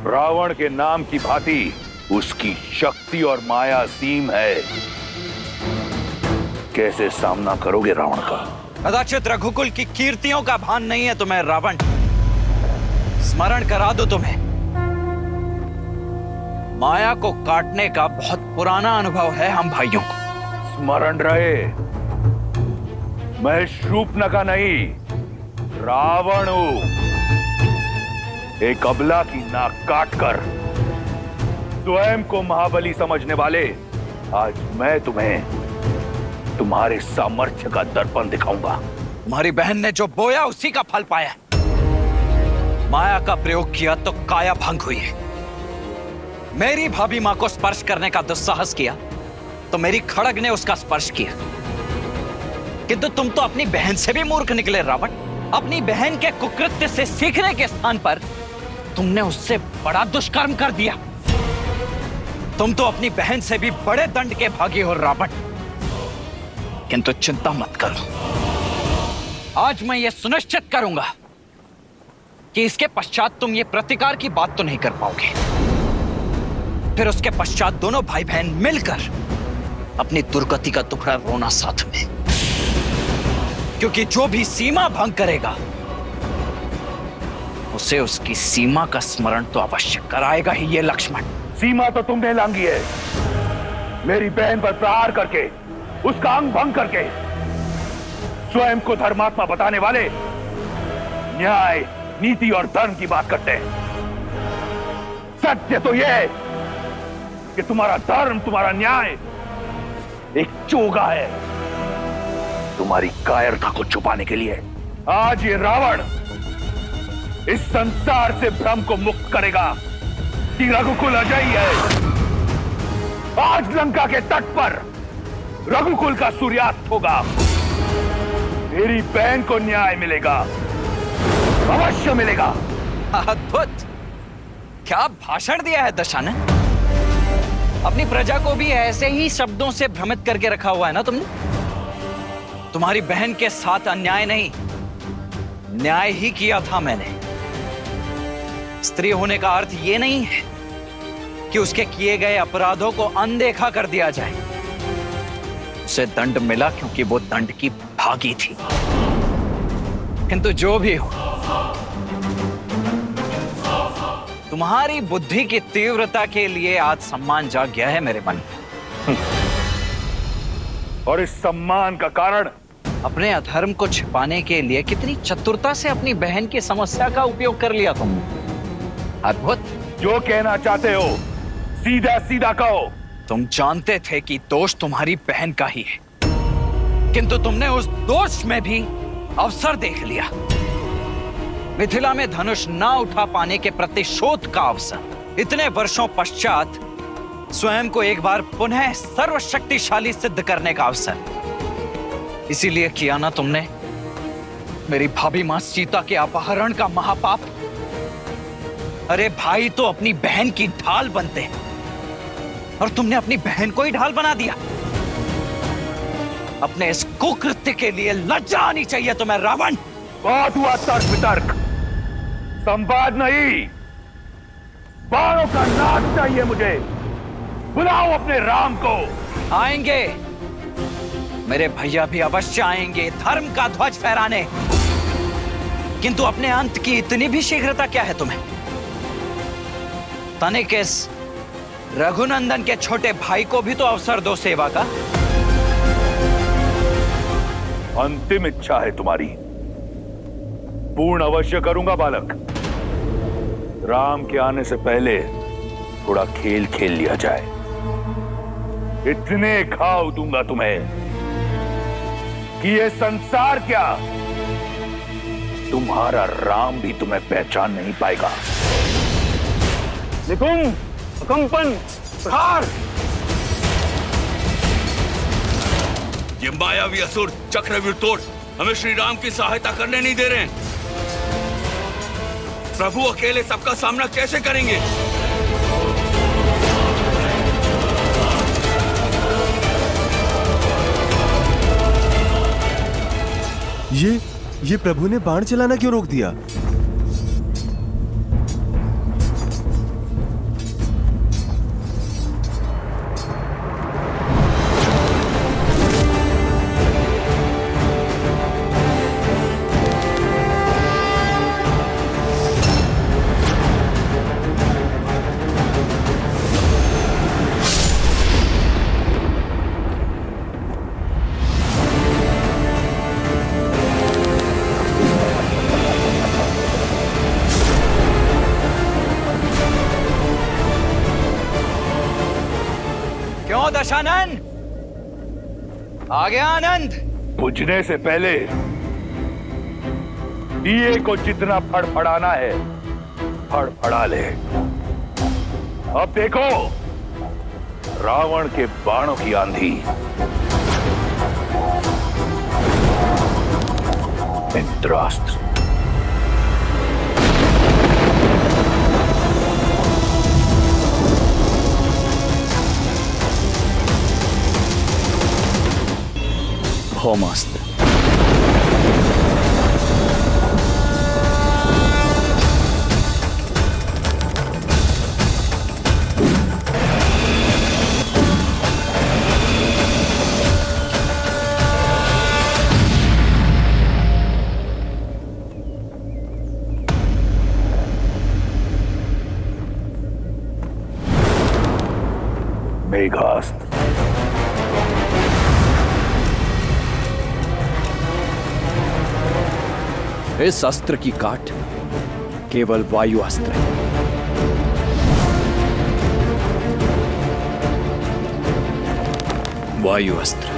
रावण के नाम की भांति उसकी शक्ति और माया सीम है। कैसे सामना करोगे रावण का? कदाचित रघुकुल की कीर्तियों का भान नहीं है तुम्हें रावण। स्मरण करा दो तुम्हें, माया को काटने का बहुत पुराना अनुभव है हम भाइयों को। स्मरण रहे, मैं शूर्पणखा नहीं, रावण हूं। एक अबला की नाक काटकर स्वयं को महाबली समझने वाले, आज मैं तुम्हें तुम्हारे सामर्थ्य का दर्पण दिखाऊंगा। तुम्हारी बहन ने जो बोया उसी का फल पाया। माया का प्रयोग किया तो काया भंग हुई है। मेरी भाभी मां को स्पर्श करने का दुस्साहस किया तो मेरी खड़ग ने उसका स्पर्श किया। किंतु तुम तो अपनी बहन से भी मूर्ख निकले रावण। अपनी बहन के कुकृत्य से सीखने के स्थान पर तुमने उससे बड़ा दुष्कर्म कर दिया। तुम तो अपनी बहन से भी बड़े दंड के भागी हो रावण। किंतु चिंता मत करो, आज मैं यह सुनिश्चित करूंगा कि इसके पश्चात तुम ये प्रतिकार की बात तो नहीं कर पाओगे। फिर उसके पश्चात दोनों भाई बहन मिलकर अपनी दुर्गति का टुकड़ा रोना साथ में। क्योंकि जो भी सीमा भंग करेगा उसे उसकी सीमा का स्मरण तो अवश्य कराएगा ही ये लक्ष्मण। सीमा तो तुमने लांघी है, मेरी बहन पर प्रहार करके, उसका अंग भंग करके। स्वयं को धर्मात्मा बताने वाले न्याय, नीति और धर्म की बात करते हैं। सत्य तो यह है कि तुम्हारा धर्म, तुम्हारा न्याय एक चोगा है। तुम्हारी कायरता को छुपाने के लिए आज ये रावण इस संसार से भ्रम को मुक्त करेगा कि रघुकुल अजयी है। आज लंका के तट पर रघुकुल का सूर्यास्त होगा। मेरी बहन को न्याय मिलेगा, अवश्य मिलेगा। अद्भुत, क्या भाषण दिया है दशानन। अपनी प्रजा को भी ऐसे ही शब्दों से भ्रमित करके रखा हुआ है ना तुमने। तुम्हारी बहन के साथ अन्याय नहीं, न्याय ही किया था मैंने। स्त्री होने का अर्थ यह नहीं है कि उसके किए गए अपराधों को अनदेखा कर दिया जाए। उसे दंड मिला क्योंकि वो दंड की भागी थी। किंतु जो भी हो, तुम्हारी बुद्धि की तीव्रता के लिए आज सम्मान जाग गया है मेरे मन में। और इस सम्मान का कारण अपने अधर्म को छिपाने के लिए कितनी चतुरता से अपनी बहन की समस्या का उपयोग कर लिया तुमने। अद्भुत। जो कहना चाहते हो सीधा सीधा कहो। तुम जानते थे कि दोष तुम्हारी बहन का ही है, किंतु तुमने उस दोष में भी अवसर देख लिया। मिथिला में धनुष ना उठा पाने के प्रतिशोध का अवसर। इतने वर्षों पश्चात स्वयं को एक बार पुनः सर्वशक्तिशाली सिद्ध करने का अवसर। इसीलिए किया ना तुमने मेरी भाभी मां सीता के अपहरण का महापाप। अरे भाई तो अपनी बहन की ढाल बनते हैं और तुमने अपनी बहन को ही ढाल बना दिया। अपने इस कुकृत्य के लिए लज्जा आनी चाहिए तुम्हें रावण। बहुत हुआ तर्क वितर्क, संवाद नहीं। बाणों का नाश चाहिए मुझे। बुलाओ अपने राम को। आएंगे, मेरे भैया भी अवश्य आएंगे धर्म का ध्वज फहराने। किंतु अपने अंत की इतनी भी शीघ्रता क्या है तुम्हें? तनिक इस रघुनंदन के छोटे भाई को भी तो अवसर दो सेवा का। अंतिम इच्छा है तुम्हारी, पूर्ण अवश्य करूंगा बालक। राम के आने से पहले थोड़ा खेल खेल लिया जाए। इतने घाव दूंगा तुम्हें कि ये संसार क्या, तुम्हारा राम भी तुम्हें पहचान नहीं पाएगा। निकुंभ, कंपन, प्रहार। ये मायावी असुर चक्रव्यूह तोड़ हमें श्री राम की सहायता करने नहीं दे रहे हैं। प्रभु अकेले सबका सामना कैसे करेंगे? ये प्रभु ने बाण चलाना क्यों रोक दिया? दशानन, आ गया आनंद। बुझने से पहले दिए को जितना फड़फड़ाना है फड़फड़ा ले। अब देखो रावण के बाणों की आंधी। इंद्रास्त्र। भौमास्त्र। मेघास्त्र। इस अस्त्र की काट केवल वायु अस्त्र है। वायु अस्त्र।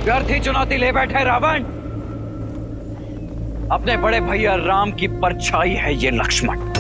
व्यर्थी चुनौती ले बैठे रावण। अपने बड़े भैया राम की परछाई है ये लक्ष्मण।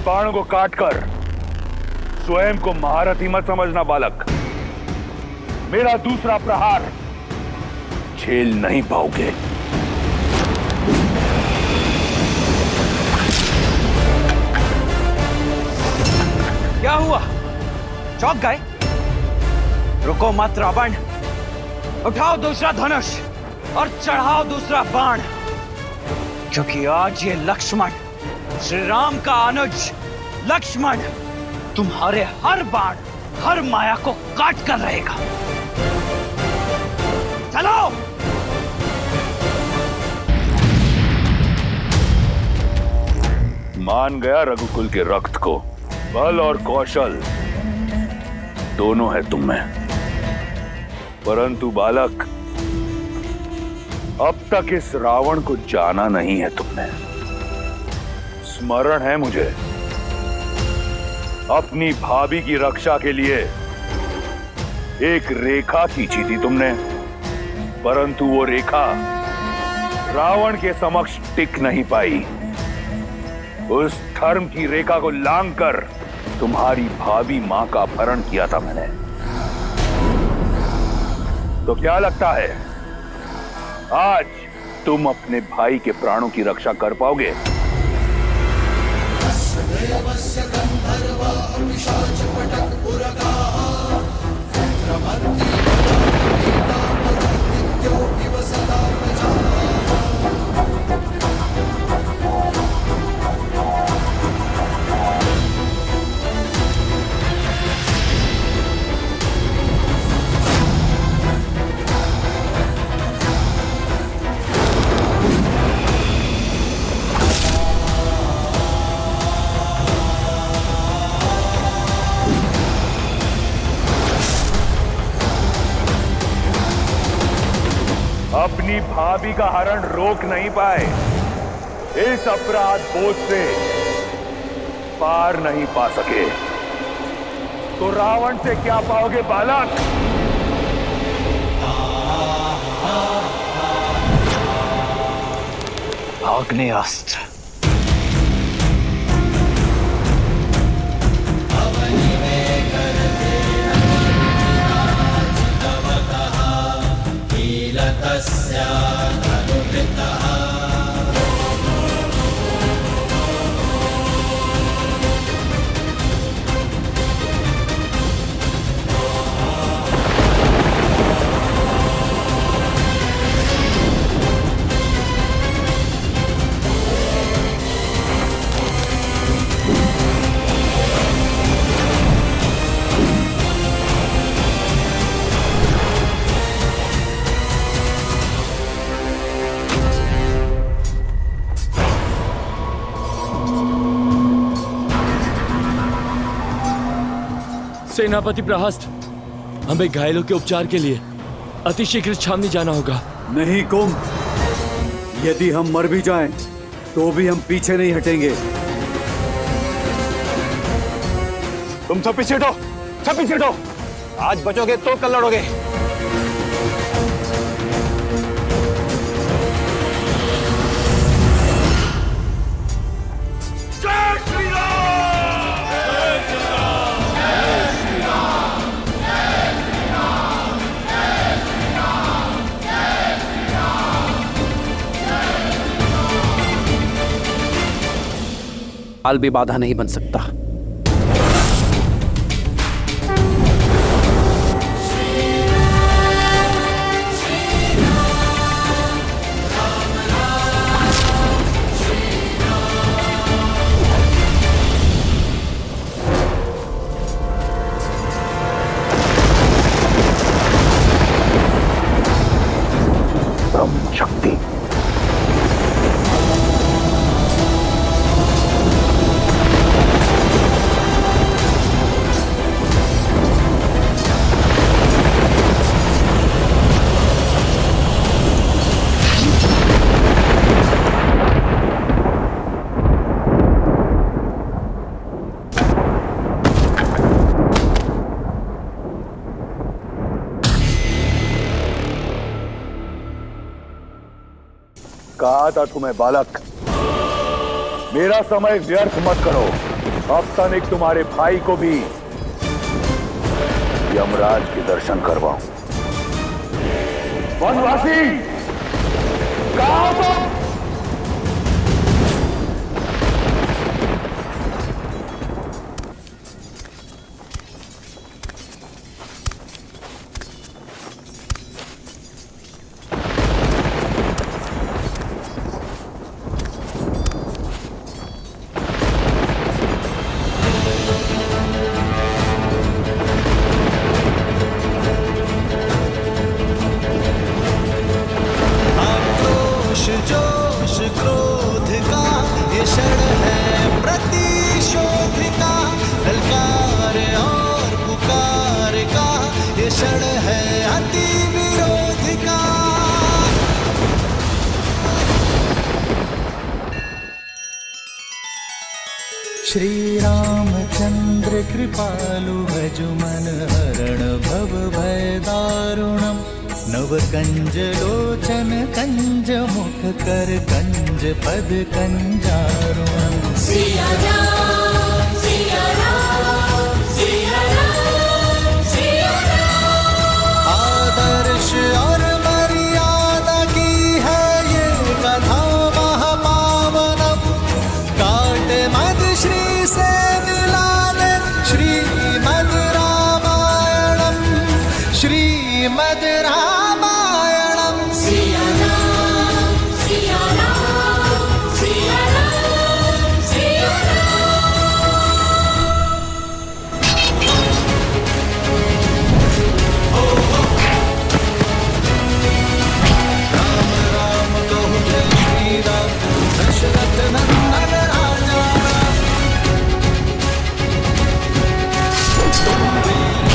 बाणों को काटकर स्वयं को महारथी मत समझना बालक। मेरा दूसरा प्रहार झेल नहीं पाओगे। क्या हुआ? चौंक गए? रुको मत रावण, उठाओ दूसरा धनुष और चढ़ाओ दूसरा बाण, क्योंकि आज ये लक्ष्मण, श्री राम का अनुज लक्ष्मण, तुम्हारे हर बाण, हर माया को काट कर रहेगा। चलो! मान गया रघुकुल के रक्त को। बल और कौशल दोनों है तुम में, परंतु बालक अब तक इस रावण को जाना नहीं है तुमने। स्मरण है मुझे, अपनी भाभी की रक्षा के लिए एक रेखा खींची थी तुमने, परंतु वो रेखा रावण के समक्ष टिक नहीं पाई। उस धर्म की रेखा को लांघकर तुम्हारी भाभी मां का अपहरण किया था मैंने। तो क्या लगता है आज तुम अपने भाई के प्राणों की रक्षा कर पाओगे? अपनी भाभी का हरण रोक नहीं पाए, इस अपराध बोझ से पार नहीं पा सके, तो रावण से क्या पाओगे बालक? आग्नेयास्त्र। सेनापति प्रहस्त, हमें घायलों के उपचार के लिए अतिशीघ्र छावनी जाना होगा। नहीं कुंभ, यदि हम मर भी जाएं, तो भी हम पीछे नहीं हटेंगे। तुम सब पीछे हटो, सब पीछे हटो। आज बचोगे तो कल लड़ोगे। काल भी बाधा नहीं बन सकता। ब्रह्म शक्ति। कहा था तुम्हें बालक, मेरा समय व्यर्थ मत करो। अब तनिक तुम्हारे भाई को भी यमराज के दर्शन करवाऊं। वनवासी कहां हो? जोश क्रोध का ये क्षण है प्रतिशोध का, ललकार और पुकार का ये क्षण है अति विरोध का। श्री रामचंद्र कृपालु भज मन हरण भव भय दारुणम, नव कंज लोचन कंज मुख कर कंज पद कंजारुणम। सिया राम सिया राम सिया राम सिया राम। आदर्श और मर्यादा की है ये कथा महापावनम, काट मद श्री से मिला दे श्रीमद् रामायणम, श्रीमद् रामायणम। सिया राम सिया राम सिया राम सिया राम कहु जय श्री राम, दशरथ नंदन राजा राम।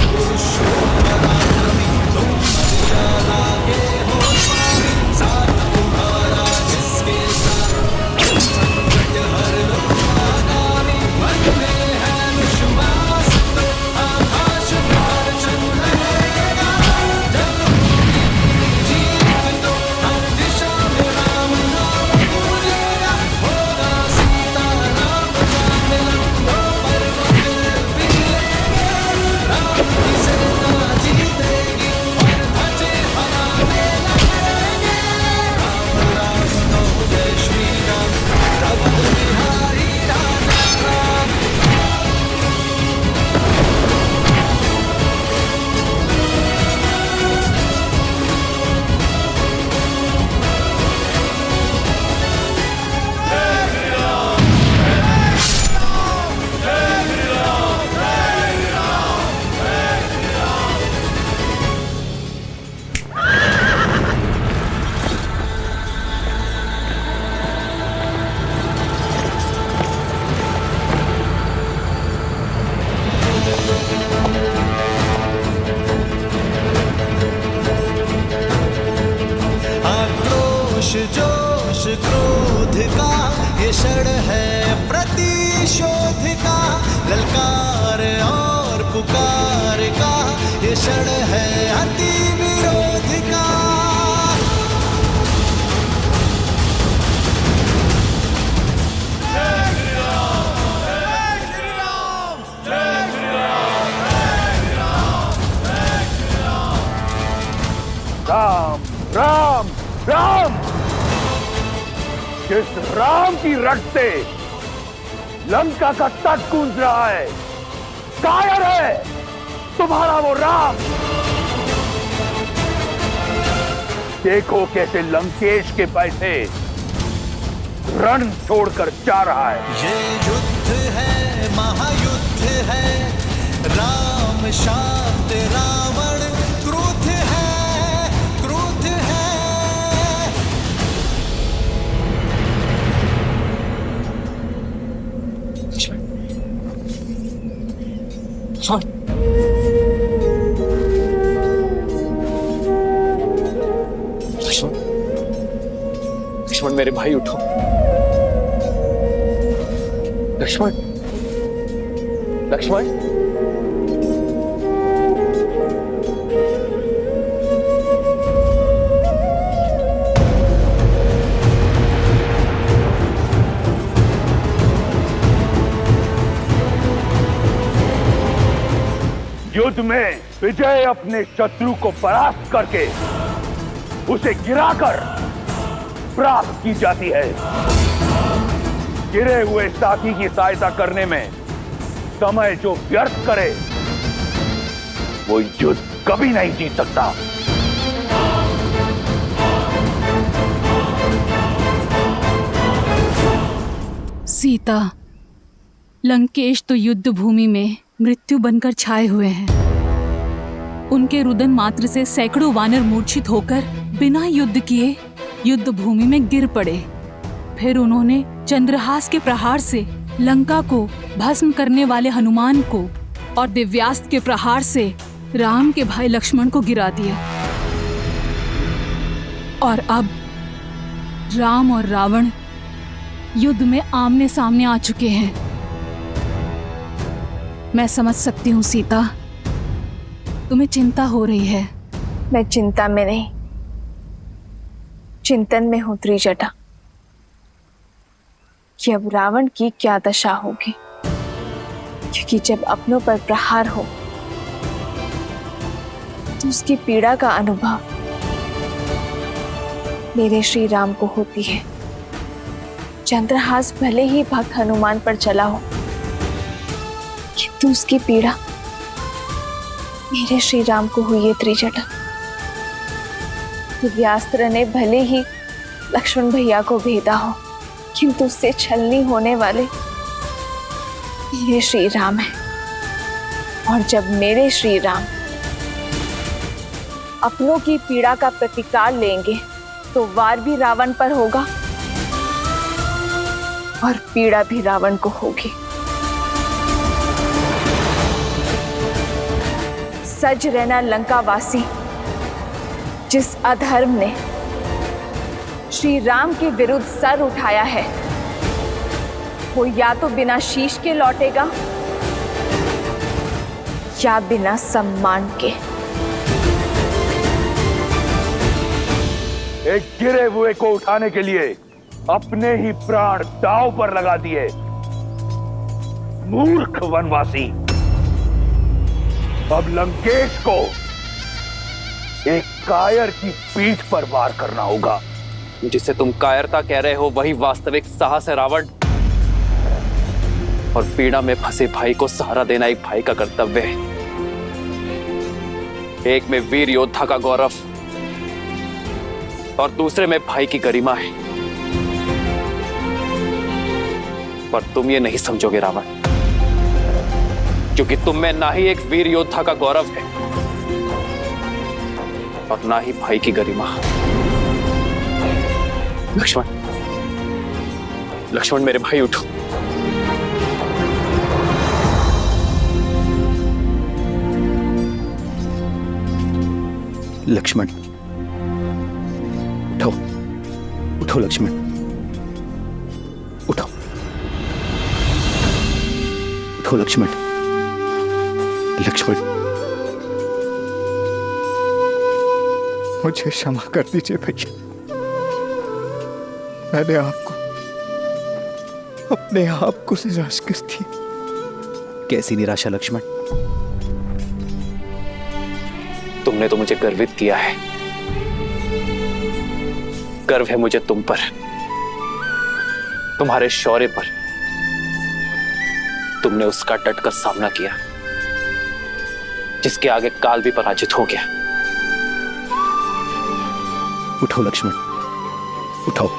पुरुषोत्तम पराक्रमी तुम मर्यादा के हो स्वामी, साथ तुम्हारा जिसके साथ संकट हर लो आगामी। मन में है विश्वास तो आकाश पर चंद्र रहेगा, जब जीत तो हर दिशा में राम नाम गूंजेगा। होगा सीता राम का मिलन, वो पर्वत भी लेंगे, राम की सेना जीतेगी और ध्वजे फहराने लगेंगे। राम राम कहो जय श्री राम, प्रभु बिहारी राजा राम। आक्रोश जोश क्रोध का ये क्षण है प्रतिशोध का, ललकार और पुकार का ये क्षण है अति विरोध का। राम राम राम, जिस राम की रट से लंका का तट गूंज रहा है, कायर है तुम्हारा वो राम। देखो कैसे लंकेश के पैसे रण छोड़कर जा रहा है। ये युद्ध है महायुद्ध है, राम शांत रावण क्रुद्ध है, क्रुद्ध है। लक्ष्मण मेरे भाई उठो। लक्ष्मण लक्ष्मण युद्ध में विजय अपने शत्रु को परास्त करके उसे गिराकर प्राप्त की जाती है। गिरे हुए साथी की सहायता करने में समय जो व्यर्थ करे वो युद्ध कभी नहीं जीत सकता। सीता, लंकेश तो युद्ध भूमि में मृत्यु बनकर छाए हुए हैं। उनके रुदन मात्र से सैकड़ों वानर मूर्छित होकर बिना युद्ध किए युद्ध भूमि में गिर पड़े। फिर उन्होंने चंद्रहास के प्रहार से लंका को भस्म करने वाले हनुमान को और दिव्यास्त्र के प्रहार से राम के भाई लक्ष्मण को गिरा दिया। और अब राम और रावण युद्ध में आमने सामने आ चुके हैं। मैं समझ सकती हूँ सीता, तुम्हें चिंता हो रही है। मैं चिंता में नहीं, चिंतन में हूं त्रिजटा कि अब रावण की क्या दशा होगी। क्योंकि जब अपनों पर प्रहार हो तो उसकी पीड़ा का अनुभव मेरे श्री राम को होती है। चंद्रहास भले ही भक्त हनुमान पर चला हो, किंतु उसकी पीड़ा मेरे श्री राम को हुई है त्रिजटा। दिव्यास्त्र ने भले ही लक्ष्मण भैया को भेदा हो, किंतु उससे छलनी होने वाले मेरे श्री राम है। और जब मेरे श्री राम अपनों की पीड़ा का प्रतिकार लेंगे तो वार भी रावण पर होगा और पीड़ा भी रावण को होगी। सज रहना लंकावासी, जिस अधर्म ने श्री राम के विरुद्ध सर उठाया है वो या तो बिना शीश के लौटेगा या बिना सम्मान के। एक गिरे हुए को उठाने के लिए अपने ही प्राण दांव पर लगा दिए। मूर्ख वनवासी, अब लंकेश को एक कायर की पीठ पर वार करना होगा। जिसे तुम कायरता कह रहे हो वही वास्तविक साहस है रावण। और पीड़ा में फंसे भाई को सहारा देना एक भाई का कर्तव्य है। एक में वीर योद्धा का गौरव और दूसरे में भाई की गरिमा है। पर तुम ये नहीं समझोगे रावण, क्योंकि तुम में ना ही एक वीर योद्धा का गौरव है और ना ही भाई की गरिमा। लक्ष्मण, लक्ष्मण मेरे भाई उठो। लक्ष्मण उठो, उठो लक्ष्मण, उठो, उठो लक्ष्मण। लक्ष्मण, मुझे क्षमा कर दीजिए भैया। मैंने आपको अपने आप को निराश कर दी। कैसी निराशा लक्ष्मण? तुमने तो मुझे गर्वित किया है। गर्व है मुझे तुम पर, तुम्हारे शौर्य पर। तुमने उसका डटकर सामना किया जिसके आगे काल भी पराजित हो गया। उठो लक्ष्मण, उठो।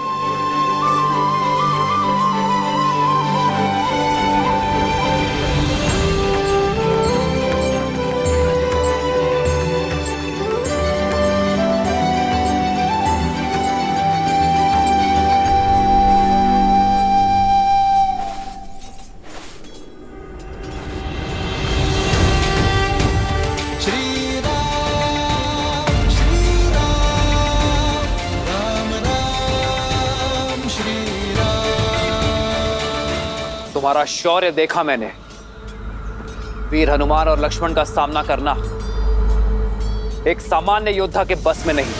तुम्हारा शौर्य देखा मैंने। वीर हनुमान और लक्ष्मण का सामना करना एक सामान्य योद्धा के बस में नहीं।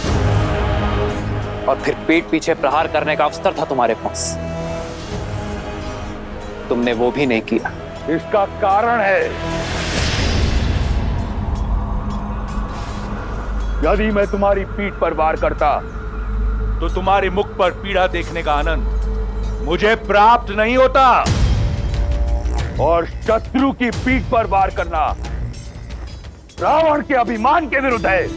और फिर पीठ पीछे प्रहार करने का अवसर था तुम्हारे पास, तुमने वो भी नहीं किया। इसका कारण है यदि मैं तुम्हारी पीठ पर वार करता तो तुम्हारे मुख पर पीड़ा देखने का आनंद मुझे प्राप्त नहीं होता। और शत्रु की पीठ पर वार करना रावण के अभिमान के विरुद्ध है।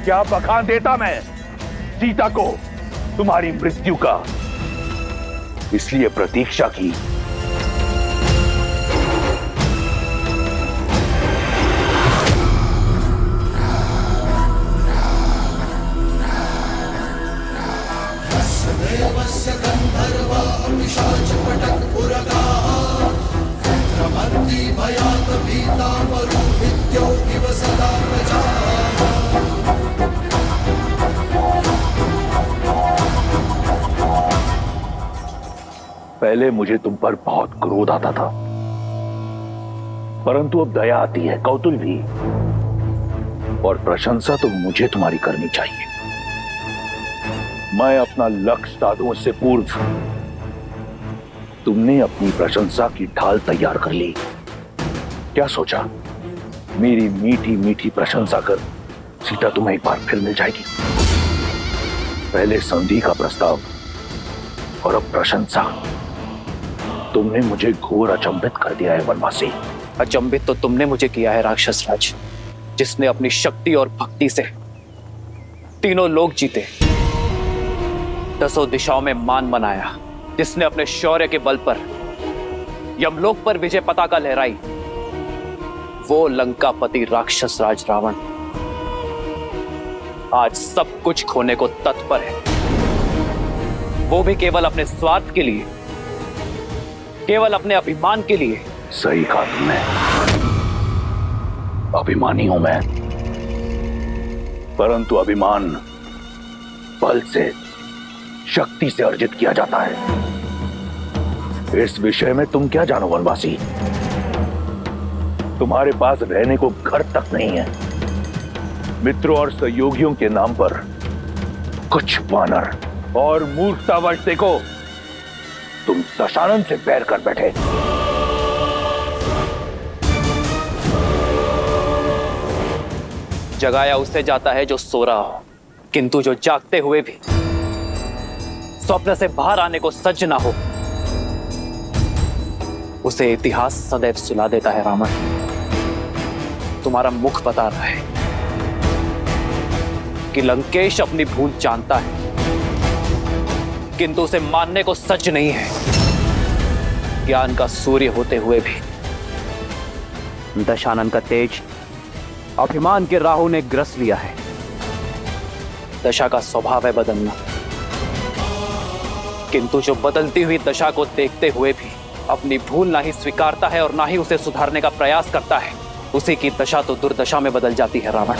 क्या बखान देता मैं सीता को तुम्हारी मृत्यु का, इसलिए प्रतीक्षा की। देवस्य गंधर्वा पिशाच पटक पुरगाः रमन्ति भयात् भीता मरुभिद्यो इव सदा प्रजाः। पहले मुझे तुम पर बहुत क्रोध आता था, परंतु अब दया आती है, कौतूहल भी, और प्रशंसा तो मुझे तुम्हारी करनी चाहिए। मैं अपना लक्ष्य साधूं से पूर्व तुमने अपनी प्रशंसा की ढाल तैयार कर ली। क्या सोचा मेरी मीठी मीठी प्रशंसा कर सीता तुम्हें एक बार फिर मिल जाएगी? पहले संधि का प्रस्ताव और अब प्रशंसा। तुमने मुझे घोर अचंभित कर दिया है वनवासी। अचंभित तो तुमने मुझे किया है राक्षस राज, जिसने अपनी शक्ति और भक्ति से तीनों लोक जीते, 10 दिशाओं में मान बनाया, जिसने अपने शौर्य के बल पर यमलोक पर विजय पताका लहराई, वो लंकापति राक्षस राज रावण आज सब कुछ खोने को तत्पर है। वो भी केवल अपने स्वार्थ के लिए, केवल अपने अभिमान के लिए। सही कहा तुमने, अभिमानी हूं मैं, परंतु अभिमान बल से, शक्ति से अर्जित किया जाता है। इस विषय में तुम क्या जानो वनवासी? तुम्हारे पास रहने को घर तक नहीं है। मित्रों और सहयोगियों के नाम पर कुछ वानर और मूर्खतावश देखो तुम दशानन से बैर कर बैठे। जगाया उससे जाता है जो सो रहा हो, किंतु जो जागते हुए भी स्वप्न से बाहर आने को सज्ज ना हो, उसे इतिहास सदैव सुला देता है। रावण, तुम्हारा मुख बता रहा है कि लंकेश अपनी भूल जानता है, किंतु उसे मानने को सज्ज नहीं है। ज्ञान का सूर्य होते हुए भी दशानन का तेज अभिमान के राहु ने ग्रस लिया है। दशा का स्वभाव है बदलना, किंतु जो बदलती हुई दशा को देखते हुए भी अपनी भूल ना ही स्वीकारता है और ना ही उसे सुधारने का प्रयास करता है, उसी की दशा तो दुर्दशा में बदल जाती है। रावण,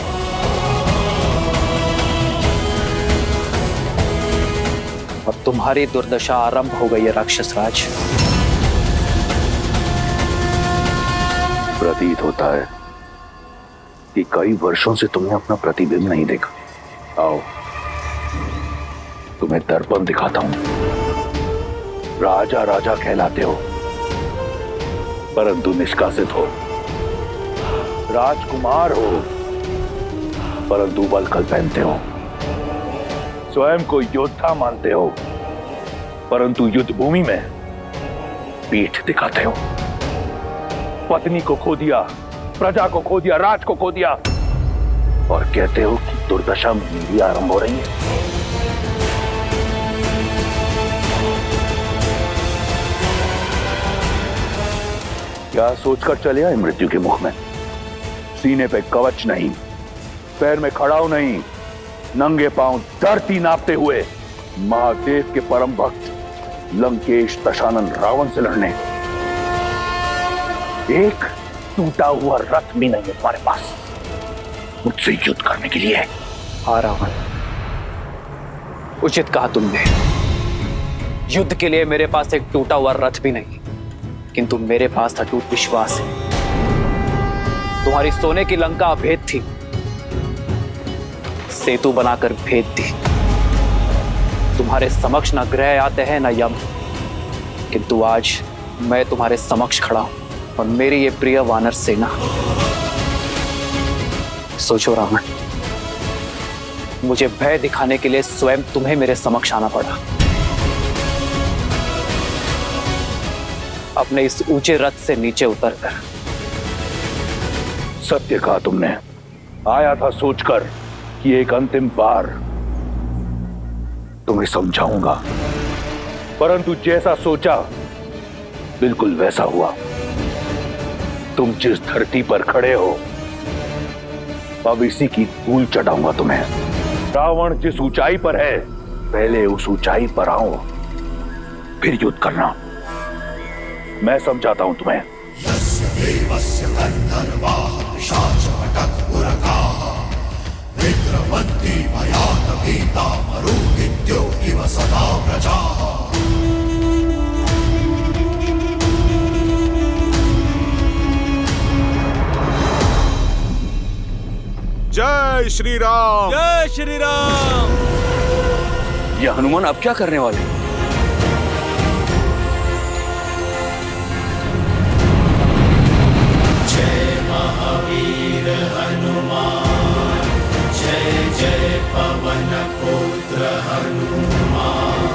अब तुम्हारी दुर्दशा आरंभ हो गई है राक्षस राज। प्रतीत होता है कि कई वर्षों से तुमने अपना प्रतिबिंब नहीं देखा। आओ तुम्हें दर्पण दिखाता हूं। राजा राजा कहलाते हो, परंतु निष्कासित हो। राजकुमार हो, परंतु वल्कल पहनते हो। स्वयं को योद्धा मानते हो, परंतु युद्ध भूमि में पीठ दिखाते हो। पत्नी को खो दिया, प्रजा को खो दिया, राज को खो दिया, और कहते हो कि दुर्दशा मेरी आरंभ हो रही है। क्या सोचकर चले आए मृत्यु के मुख में? सीने पे कवच नहीं, पैर में खड़ाऊ नहीं, नंगे पांव धरती नापते हुए महादेव के परम भक्त लंकेश दशानन रावण से लड़ने। एक टूटा हुआ रथ भी नहीं है तुम्हारे पास मुझसे युद्ध करने के लिए। हाँ रावण, उचित कहा तुमने। युद्ध के लिए मेरे पास एक टूटा हुआ रथ भी नहीं, किंतु मेरे पास अटूट विश्वास है। तुम्हारी सोने की लंका अभेद थी, सेतु बनाकर भेद दी। तुम्हारे समक्ष न ग्रह आते हैं न यम, किंतु आज मैं तुम्हारे समक्ष खड़ा हूं और मेरी ये प्रिय वानर सेना। सोचो रावण, मुझे भय दिखाने के लिए स्वयं तुम्हें मेरे समक्ष आना पड़ा। अपने इस ऊंचे रथ से नीचे उतरकर। सत्य कहा तुमने। आया था सोचकर कि एक अंतिम बार तुम्हें समझाऊंगा, परंतु जैसा सोचा बिल्कुल वैसा हुआ। तुम जिस धरती पर खड़े हो अब इसी की धूल चढ़ाऊंगा तुम्हें। रावण जिस ऊंचाई पर है पहले उस ऊंचाई पर आओ, फिर युद्ध करना। मैं समझाता हूं तुम्हें। यस्य देवस्य गन्धर्वाः पिशाचपटकुरकाः विद्रवन्ति भयात् भीता मरुदित्यो इव सदा प्रजाः। जय श्री राम। जय श्री राम। ये हनुमान अब क्या करने वाले? जय महावीर हनुमान, जय जय पवन पुत्र हनुमान,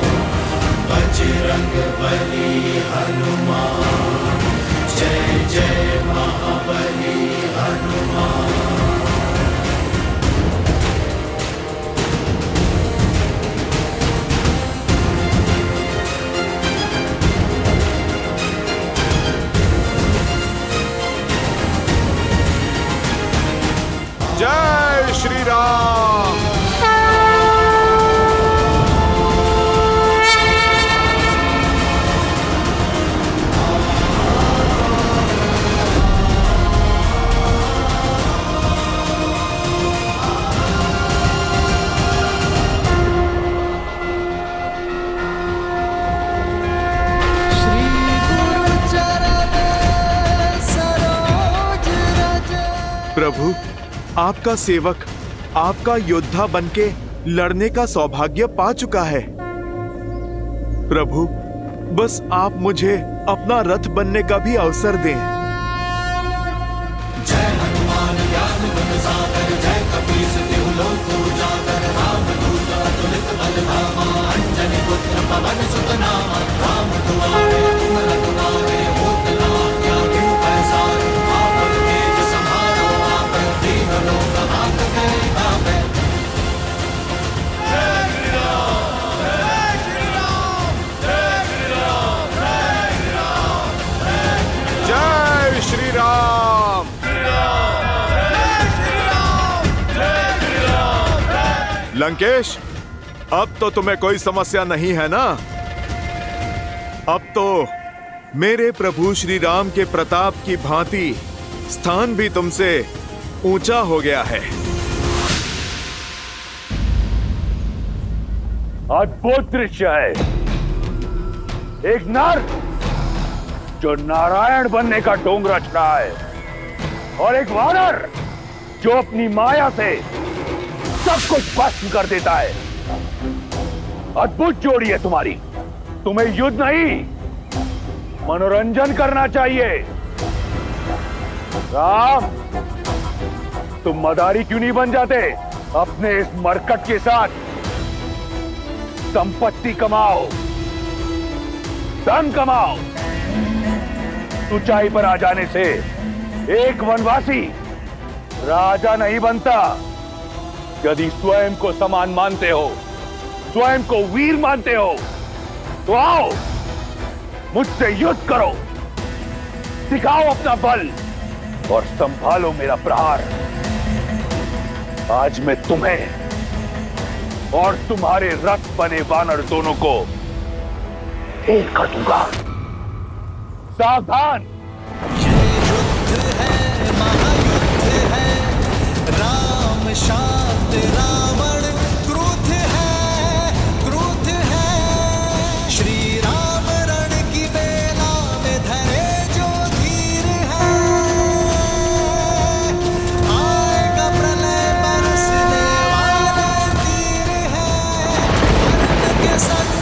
बजरंग बली हनुमान, जय जय महाबली हनुमान। जय श्री राम। प्रभु, आपका सेवक आपका योद्धा बनके लड़ने का सौभाग्य पा चुका है। प्रभु, बस आप मुझे अपना रथ बनने का भी अवसर दें। जय हनुमान ज्ञान गुण सागर, जय कपीस तिहु लोक उजागर, रामदूत अतुलित बल धामा, अंजनी पुत्र पवन सुत नामा, राम दुआरे तुम रघुनारे, होत न आज्ञा बिनु पैसारे, आपन तेज सम्हारो आप, दीन लोक हाथ के काबे। जय श्री राम, जय श्री राम, जय श्री राम, जय श्री राम। जय श्री राम। लंकेश, अब तो तुम्हें कोई समस्या नहीं है ना? अब तो मेरे प्रभु श्री राम के प्रताप की भांति स्थान भी तुमसे ऊंचा हो गया है। अद्भुत दृश्य है। एक नर जो नारायण बनने का ढोंग रच रहा है और एक वानर जो अपनी माया से सब कुछ भस्म कर देता है। अद्भुत जोड़ी है तुम्हारी। तुम्हें युद्ध नहीं, मनोरंजन करना चाहिए। राम, तुम मदारी क्यों नहीं बन जाते? अपने इस मरकट के साथ संपत्ति कमाओ, धन कमाओ। ऊंचाई पर आ जाने से एक वनवासी राजा नहीं बनता। यदि स्वयं को समान मानते हो, स्वयं को वीर मानते हो, तो आओ मुझसे युद्ध करो, दिखाओ अपना बल और संभालो मेरा प्रहार। आज मैं तुम्हें और तुम्हारे रथ बने वानर दोनों को ढेर कर दूंगा। सावधान। राम शांत रावण क्रोध है, श्री राम रण की बेला में धरे जो धीर है। आएगा प्रलय बरसने वाले तीर है, मर्द के सग